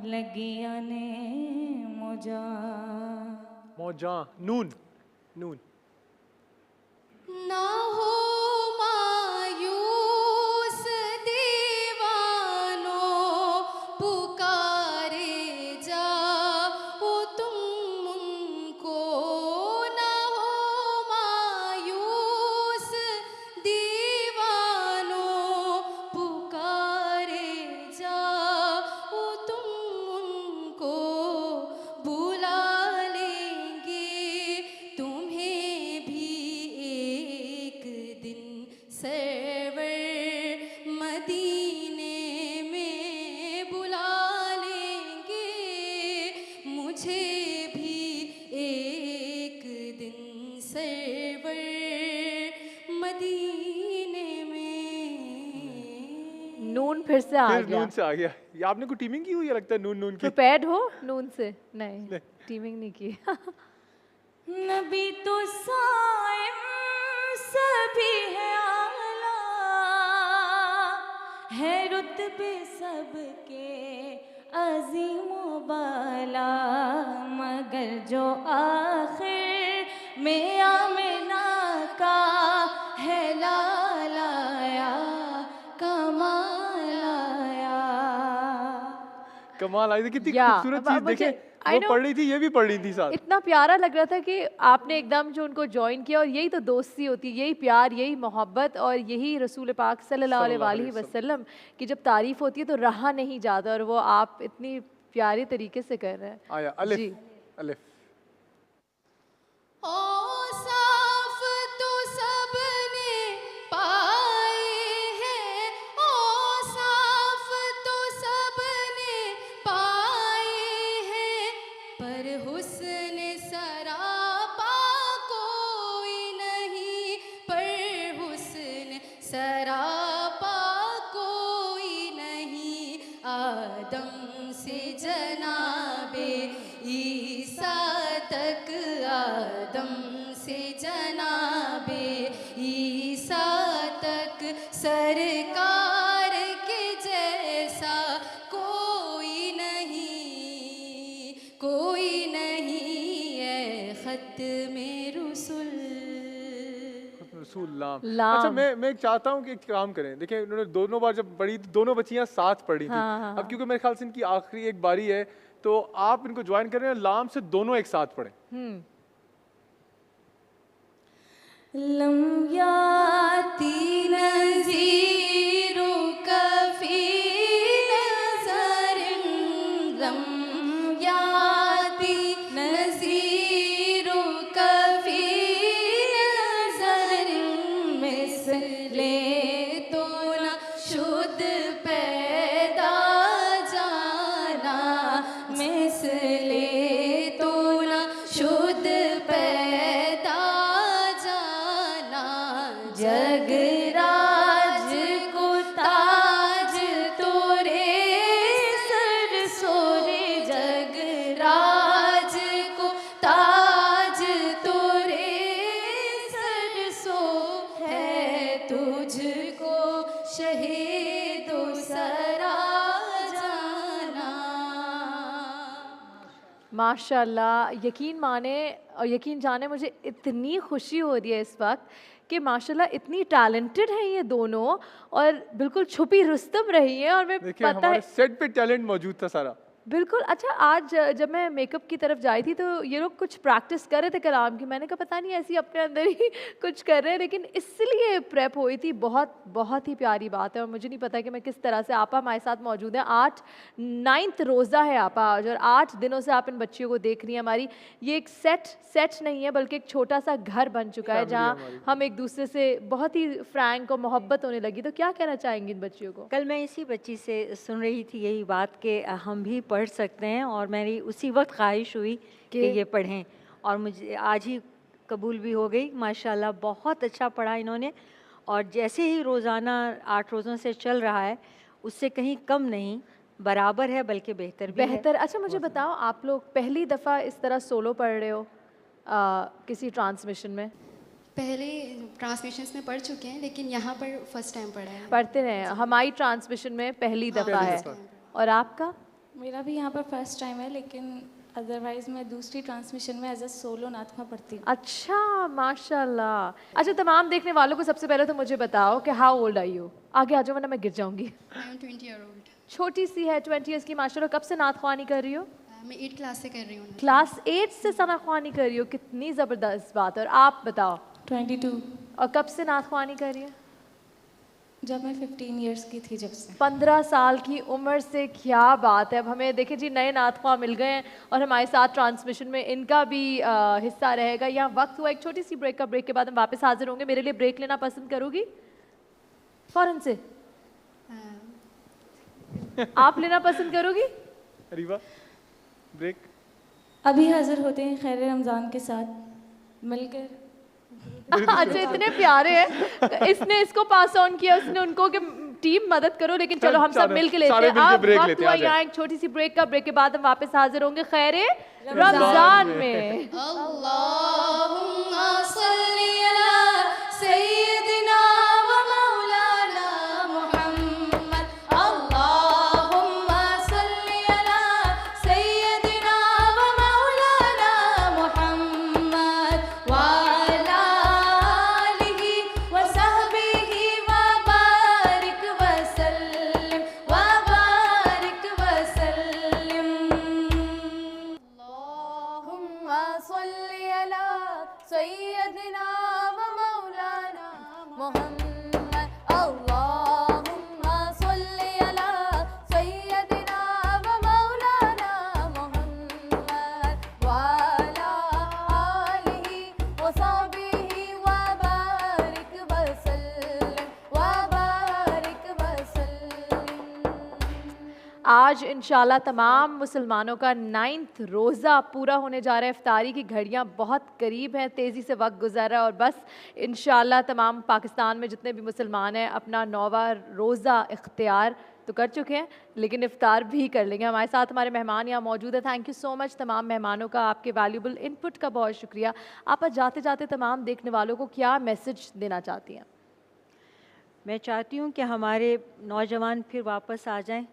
लगिया ने मौजा मौजा। नून नून। ना हो मायूस दीवानों पुकारे जाओ तुम उनको, ना हो मायूस दीवानों पुकारे जाओ तुम उनको, बुला लेंगे तुम्हें फिर से आ फिर गया। नून से आ गया। ये आपने कोई टीमिंग की हुई है लगता है नून नून की? प्रिपेयर्ड हो नून से? नहीं, टीमिंग नहीं की। नबी तो साइम सभी है आला, है रुतबे सबके अजीमो बाला, मगर जो आखिर में आमिना का है लालाया कमाल आया। कमाल आई थी, कितनी या, खूबसूरत अब चीज मुझे- देखे। I वो know- पढ़ रही थी, ये भी पढ़ रही थी साथ। इतना प्यारा लग रहा था कि आपने एकदम जो उनको ज्वाइन किया, और यही तो दोस्ती होती है, यही प्यार, यही मोहब्बत, और यही रसूल पाक सल्लल्लाहु अलैहि वसल्लम की जब तारीफ होती है तो रहा नहीं जाता, और वो आप इतनी प्यारे तरीके से कर रहे हैं। आया अलिफ, अलिफ। औसाफ तो सबने पाए हैं, औसाफ तो सबने पाए हैं, पर हुस्न सरापा कोई नहीं, पर हुस्न सरापा कोई नहीं। आदम से जनाबे ईसा तक, आदम से जनाबे ईसा तक, सरकार के जैसा कोई नहीं, कोई नहीं है खत में रसूल। रसूल लाम। लाम। अच्छा मैं एक चाहता हूँ कि एक काम करें। देखिए इन्होंने दोनों बार जब पढ़ी थी, दोनों बच्चियाँ साथ पढ़ी थी। हाँ, हाँ, अब क्योंकि मेरे ख्याल से इनकी आखिरी एक बारी है, तो आप इनको ज्वाइन कर रहे हैं, लाम से दोनों एक साथ पढ़ें। लम याती नज़ीरु कफ़ी नज़रिन, लम याती नज़ीरु कफ़ी नज़रिन, मिसले तो न शुद्ध पैदा जाना, मिसले तो न शुद्ध पैदा जाना। जगराज को ताज तोरे सर सोरे, जगराज को ताज तोरे सर सो, है तुझको शहीदो सरा जाना। माशाल्लाह, यकीन माने और यकीन जाने मुझे इतनी खुशी हो रही है इस वक्त कि माशाल्लाह इतनी टैलेंटेड हैं ये दोनों, और बिल्कुल छुपी रुस्तम रही है। और मैं देखिए पता हमारे है सेट पे टैलेंट मौजूद था सारा। बिल्कुल। अच्छा, आज जब मैं मेकअप की तरफ जाई थी तो ये लोग कुछ प्रैक्टिस कर रहे थे कलाम की, मैंने कहा पता नहीं ऐसी अपने अंदर ही कुछ कर रहे हैं, लेकिन इसलिए प्रेप हुई थी। बहुत बहुत ही प्यारी बात है, और मुझे नहीं पता कि मैं किस तरह से, आपा हमारे साथ मौजूद हैं। 9th रोज़ा है आपा आज, और 8 दिनों से आप इन बच्चियों को देख रही हैं। हमारी ये एक सेट नहीं है, बल्कि एक छोटा सा घर बन चुका है, जहाँ हम एक दूसरे से बहुत ही फ्रैंक और मोहब्बत होने लगी। तो क्या कहना चाहेंगी इन बच्चियों को? कल मैं इसी बच्ची से सुन रही थी यही बात कि हम भी पढ़ सकते हैं, और मेरी उसी वक्त ख्वाहिश हुई कि ये पढ़ें, और मुझे आज ही कबूल भी हो गई। माशाल्लाह बहुत अच्छा पढ़ा इन्होंने, और जैसे ही रोज़ाना 8 रोज़ों से चल रहा है उससे कहीं कम नहीं, बराबर है बल्कि बेहतर भी बेहतर। अच्छा मुझे बताओ, आप लोग पहली दफ़ा इस तरह सोलो पढ़ रहे हो किसी ट्रांसमिशन में? पहले ट्रांसमिशंस में पढ़ चुके हैं, लेकिन यहाँ पर फर्स्ट टाइम पढ़ा है। पढ़ते रहे, हमारी ट्रांसमिशन में पहली दफ़ा है। और आपका? मेरा भी यहाँ पर फर्स्ट टाइम है, लेकिन अदरवाइज मैं दूसरी ट्रांसमिशन में एज अ सोलो नातखा पढ़ती हूँ। अच्छा, माशाल्लाह। अच्छा, तमाम देखने वालों को सबसे पहले तो मुझे बताओ कि हाउ ओल्ड आर यू? आगे आ जाओ वरना मैं गिर जाऊंगी। I am 20 year old. छोटी सी है, 20 ईयर्स की। माशाल्लाह, कब से नात ख्वानी कर रही हो? मैं 8 क्लास से कर रही हूँ। क्लास 8 से नात ख्वानी कर रही हो, कितनी ज़बरदस्त बात है। और आप बताओ? 22। और कब से नात ख्वानी कर रही है? जब मैं 15 इयर्स की थी, जब से। 15 साल की उम्र से, क्या बात है। अब हमें देखिए जी, नए नातख्वां मिल गए हैं और हमारे साथ ट्रांसमिशन में इनका भी हिस्सा रहेगा। यहाँ वक्त हुआ एक छोटी सी ब्रेक का, ब्रेक के बाद हम वापस हाजिर होंगे। मेरे लिए ब्रेक लेना पसंद करोगी? फौरन से आप लेना पसंद करोगी? अरीबा, ब्रेक। अभी हाजिर होते हैं खैर रमज़ान के साथ मिलकर। अच्छा, इतने प्यारे हैं। इसने इसको पास ऑन किया, उसने उनको, कि टीम मदद करो, लेकिन चलो हम सब मिल के लेते सारे हैं। मिलके अब break वक्त लेते हैं, हुआ आ जाए। यहाँ एक छोटी सी ब्रेक का। ब्रेक के बाद हम वापस हाजिर होंगे खैरे रमजान में। अल्लाहुम्मा सल्ली अला सय्यदिना व मौलाना मुहम्मद। अल्लाहुम्मा सल्ली अला सय्यदिना व मौलाना मुहम्मद व अला आलिहि व सहबिहि व बारिक व सल्लिम व बारिक व सल्लिम। अल्लाहुम्मा सल्ली अला सय्यदिना व मौलाना मुहम्मद। अल्लाहुम्मा सल्ली अला सय्यदिना व मौलाना मुहम्मद व अला आलिहि व सहबिहि व बारिक व सल्लिम व बारिक व सल्लिम। आज इंशाल्लाह तमाम मुसलमानों का 9th रोज़ा पूरा होने जा रहा है। इफ्तारी की घड़ियां बहुत करीब हैं, तेज़ी से वक्त गुजर रहा है और बस इंशाल्लाह तमाम पाकिस्तान में जितने भी मुसलमान हैं अपना 9वां रोज़ा इख्तियार तो कर चुके हैं, लेकिन इफ्तार भी कर लेंगे। हमारे साथ हमारे मेहमान यहाँ मौजूद है। थैंक यू सो मच तमाम मेहमानों का, आपके वैल्यूबल इनपुट का बहुत शुक्रिया। आप आज जाते जाते तमाम देखने वालों को क्या मैसेज देना चाहती हैं? मैं चाहती हूँ कि हमारे नौजवान फिर वापस आ जाएं,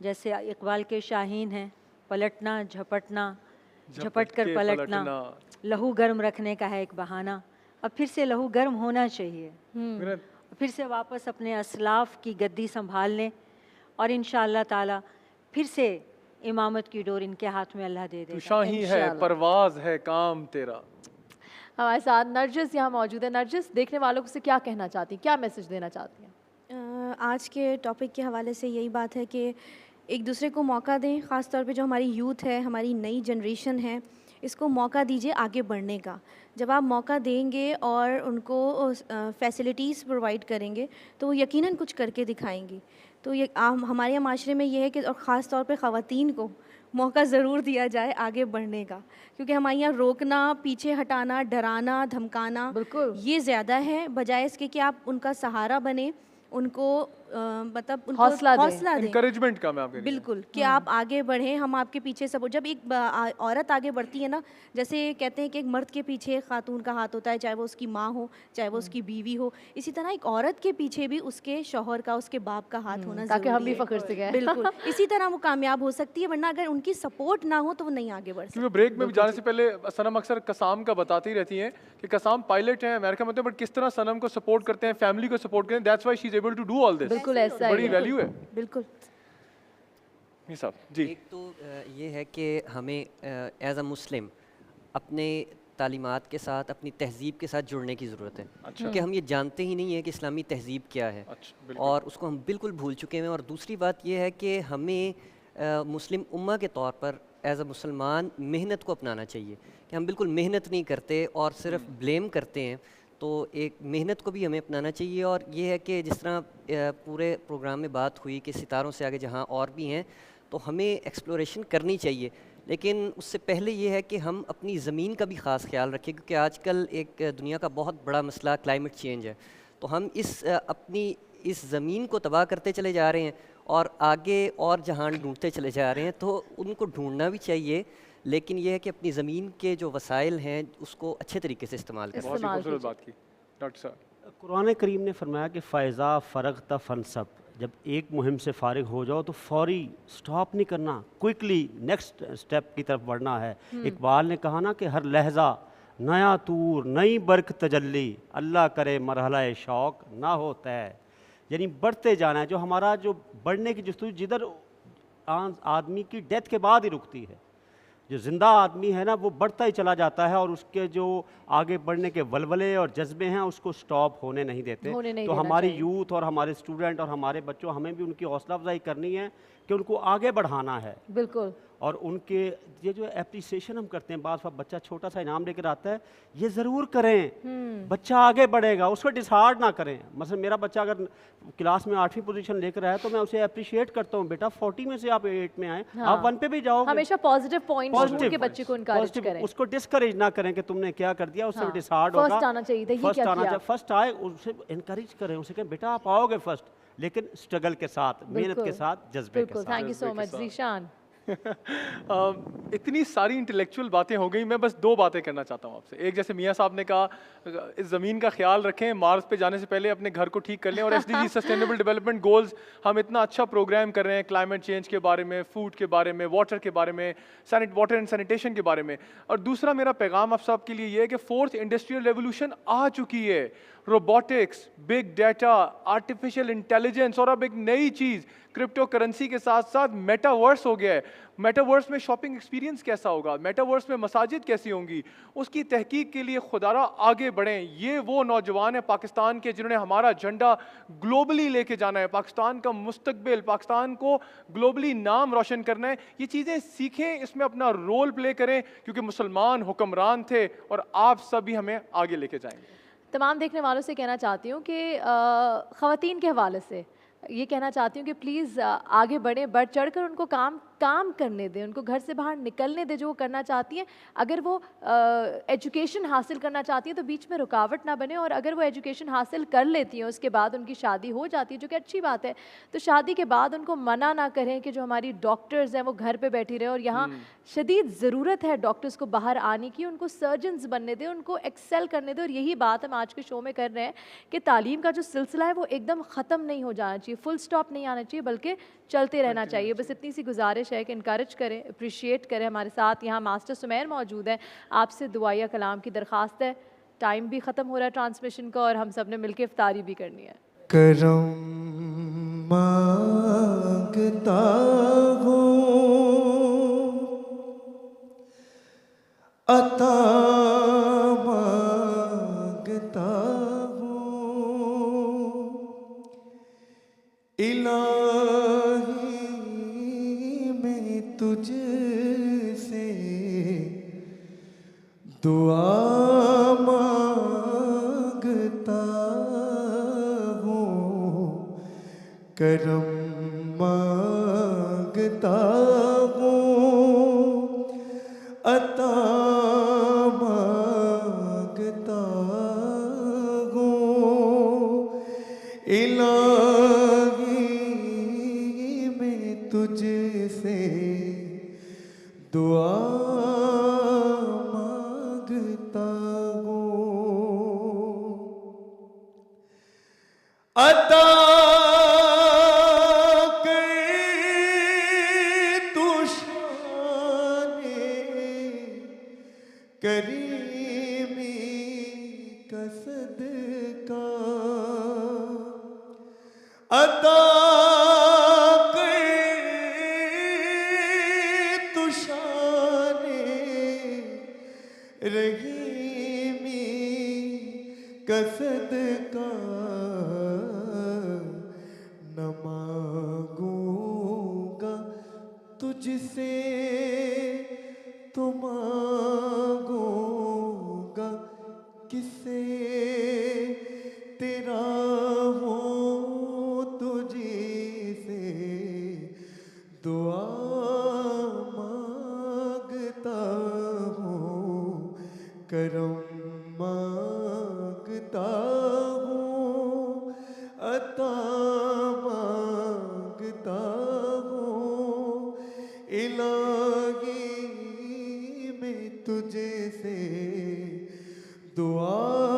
जैसे इकबाल के शाहीन हैं, पलटना झपटना, झपट कर पलटना, लहू गर्म रखने का है एक बहाना। अब फिर से लहू गर्म होना चाहिए, फिर से वापस अपने असलाफ की गद्दी संभाल लें और इंशाअल्लाह ताला फिर से इमामत की डोर इनके हाथ में अल्लाह दे तू देगा। शाही है, परवाज है काम तेरा। हमारे साथ नरजिस यहाँ मौजूद है। नरजिस, देखने वालों से क्या कहना चाहती हैं, क्या मैसेज देना चाहती हैं? आज के टॉपिक के हवाले से यही बात है कि एक दूसरे को मौका दें, ख़ास तौर पे जो हमारी यूथ है, हमारी नई जनरेशन है, इसको मौका दीजिए आगे बढ़ने का। जब आप मौका देंगे और उनको फैसिलिटीज़ प्रोवाइड करेंगे तो वो यकीनन कुछ करके दिखाएंगी। तो ये हमारे यहाँ माशरे में ये है कि और ख़ास तौर पे ख़वातीन को मौका ज़रूर दिया जाए आगे बढ़ने का, क्योंकि हमारे यहाँ रोकना, पीछे हटाना, डराना, धमकाना ये ज़्यादा है, बजाय इसके कि आप उनका सहारा बने, उनको मतलब उनको हौसला दें, encouragement का मैं आपके लिए। बिल्कुल कि आप आगे बढ़ें, हम आपके पीछे सब। जब एक औरत आगे बढ़ती है ना, जैसे कहते हैं कि एक मर्द के पीछे एक खातून का हाथ होता है, चाहे वो उसकी माँ हो, चाहे वो उसकी बीवी हो, इसी तरह एक औरत के पीछे भी उसके शौहर का, उसके बाप का हाथ होना ताकि हम ज़रूरी भी है। फ़ख्र से कहें। बिल्कुल, इसी तरह वो कामयाब हो सकती है, वरना अगर उनकी सपोर्ट ना हो तो वो नहीं आगे बढ़ सकती। क्योंकि ब्रेक में भी जाने से पहले सनम अक्सर कसाम का बताती रहती हैं कि कसाम पायलट हैं अमेरिका में, बट किस तरह सनम को सपोर्ट करते हैं, फैमिली को सपोर्ट करते हैं। That's why she is able to do all this. बिल्कुल ऐसा बड़ी ही है। वैल्यू है। बिल्कुल जी। एक तो ये है कि हमें एज अ मुस्लिम अपने तालीमात के साथ, अपनी तहज़ीब के साथ जुड़ने की ज़रूरत है। क्योंकि हम ये जानते ही नहीं है कि इस्लामी तहज़ीब क्या है, और उसको हम बिल्कुल भूल चुके हैं। और दूसरी बात ये है कि हमें मुस्लिम उम्मा के तौर पर एज अ मुसलमान मेहनत को अपनाना चाहिए, कि हम बिल्कुल मेहनत नहीं करते और सिर्फ ब्लेम करते हैं। तो एक मेहनत को भी हमें अपनाना चाहिए। और ये है कि जिस तरह पूरे प्रोग्राम में बात हुई कि सितारों से आगे जहाँ और भी हैं, तो हमें एक्सप्लोरेशन करनी चाहिए, लेकिन उससे पहले ये है कि हम अपनी ज़मीन का भी ख़ास ख्याल रखें, क्योंकि आजकल एक दुनिया का बहुत बड़ा मसला क्लाइमेट चेंज है। तो हम अपनी इस ज़मीन को तबाह करते चले जा रहे हैं और आगे और जहान ढूंढते चले जा रहे हैं। तो उनको ढूंढना भी चाहिए, लेकिन यह है कि अपनी ज़मीन के जो वसाइल हैं उसको अच्छे तरीके से इस्तेमाल करें। बहुत ही खूबसूरत बात की डॉक्टर साहब। कुरान करीम ने फरमाया कि फ़ैज़ा फ़रग़्ता फ़नसब, जब एक मुहिम से फ़ारिग हो जाओ तो फौरी स्टॉप नहीं करना, क्विकली नेक्स्ट स्टेप की तरफ बढ़ना है। इकबाल ने कहा ना कि हर लहजा नया तूर, नई बरक तजल्ली, अल्लाह करे मरहला शौक़ ना होता है। यानी बढ़ते जाना है। जो हमारा जो बढ़ने की जस्तु जिधर आदमी की डेथ के बाद ही रुकती है, जो ज़िंदा आदमी है ना वो बढ़ता ही चला जाता है और उसके जो आगे बढ़ने के वलवले और जज्बे हैं उसको स्टॉप होने नहीं देते। तो हमारी यूथ और हमारे स्टूडेंट और हमारे बच्चों, हमें भी उनकी हौसला अफजाई करनी है कि उनको आगे बढ़ाना है। बिल्कुल। और उनके ये जो एप्रिसिएशन हम करते हैं, बात बच्चा छोटा सा इनाम लेकर आता है, ये ज़रूर करें। बच्चा आगे बढ़ेगा, उसको डिसहार्ड ना करें। मतलब मेरा बच्चा अगर क्लास में 8वीं पोजीशन लेकर आया तो मैं उसे अप्रिशिएट करता हूँ, बेटा 40 में से आप 8 में आए, हाँ। आप 1 पे भी जाओ। हमेशा पॉजिटिव पॉइंट ढूंढ के बच्चे को इनकरेज करें, उसको डिस्करेज ना करें कि तुमने क्या कर दिया, उससे डिसहार्ड होगा। फर्स्ट आना चाहिए था, ये फर्स्ट क्या आना किया? चाहिए, फर्स्ट आए, उसे इनकरेज करें, उसे कहें बेटा आप आओगे फर्स्ट, लेकिन स्ट्रगल के साथ, मेहनत के बिल्कुल। साथ, जज्बे के बिल्कुल, साथ। Thank you so much Zeeshan. इतनी सारी इंटेलेक्चुअल बातें हो गई, मैं बस दो बातें करना चाहता हूँ आपसे। एक, जैसे मियाँ साहब ने कहा इस ज़मीन का ख्याल रखें, मार्स पे जाने से पहले अपने घर को ठीक कर लें, और SDG सस्टेनेबल डेवलपमेंट गोल्स, हम इतना अच्छा प्रोग्राम कर रहे हैं क्लाइमेट चेंज के बारे में, फूड के बारे में, वाटर के बारे में, वाटर एंड सैनिटेशन के बारे में। और दूसरा मेरा पैगाम आप सब के लिए ये है कि 4th इंडस्ट्रियल रेवोल्यूशन आ चुकी है। Robotics, big data, artificial intelligence, और अब एक नई चीज़ क्रिप्टो करेंसी के साथ साथ मेटावर्स हो गया है। मेटावर्स में शॉपिंग एक्सपीरियंस कैसा होगा, मेटावर्स में मसाजिद कैसी होंगी, उसकी तहकीक के लिए खुदारा आगे बढ़ें। ये वो नौजवान है पाकिस्तान के जिन्होंने हमारा झंडा ग्लोबली लेके जाना है, पाकिस्तान का मुस्तकबिल, पाकिस्तान को ग्लोबली नाम रोशन करना है। ये चीज़ें सीखें, इसमें अपना रोल प्ले करें, क्योंकि मुसलमान हुक्मरान थे और आप सभी हमें आगे लेके जाएंगे। तमाम देखने वालों से कहना चाहती हूँ कि ख़वातीन के हवाले से ये कहना चाहती हूँ कि प्लीज़ आगे बढ़ें, बढ़ चढ़ कर उनको काम करने दें, उनको घर से बाहर निकलने दें जो वो करना चाहती हैं। अगर वो एजुकेशन हासिल करना चाहती हैं तो बीच में रुकावट ना बने, और अगर वो एजुकेशन हासिल कर लेती हैं उसके बाद उनकी शादी हो जाती है, जो कि अच्छी बात है, तो शादी के बाद उनको मना ना करें कि जो हमारी डॉक्टर्स हैं वो घर पे बैठी रहे। और यहाँ शदीद ज़रूरत है डॉक्टर्स को बाहर आने की, उनको सर्जन्स बनने दें, उनको एक्सेल करने दें। और यही बात हम आज के शो में कर रहे हैं कि तालीम का जो सिलसिला है वो एकदम ख़त्म नहीं हो जाना चाहिए, फुल स्टॉप नहीं आना चाहिए, बल्कि चलते रहना चाहिए। बस इतनी सी गुजारिश है कि इनकरेज करें, अप्रिशिएट करें। हमारे साथ यहाँ मास्टर सुमैर मौजूद है, आपसे दुआया कलाम की दरख्वास्त है। टाइम भी ख़त्म हो रहा है ट्रांसमिशन का, और हम सब ने मिलकर इफ्तारी भी करनी है। करम मांगता हूँ, अता मांगता हूँ, इलाही मैं तुझसे दुआ मांगता हूँ, करम मांगता हूँ, अता मांगता हूँ, इलाही मैं तुझसे दुआ मांगता हूँ, अता करीमी का सदका, अता तू शाने रहीमी का सदका, न मांगूंगा तुझसे तो मांगूंगा किसे, तेरा हो तुझसे दुआ मांगता हूँ, करम मांगता हूँ, अता मांगता हूँ, इलाही मैं तुझसे दुआ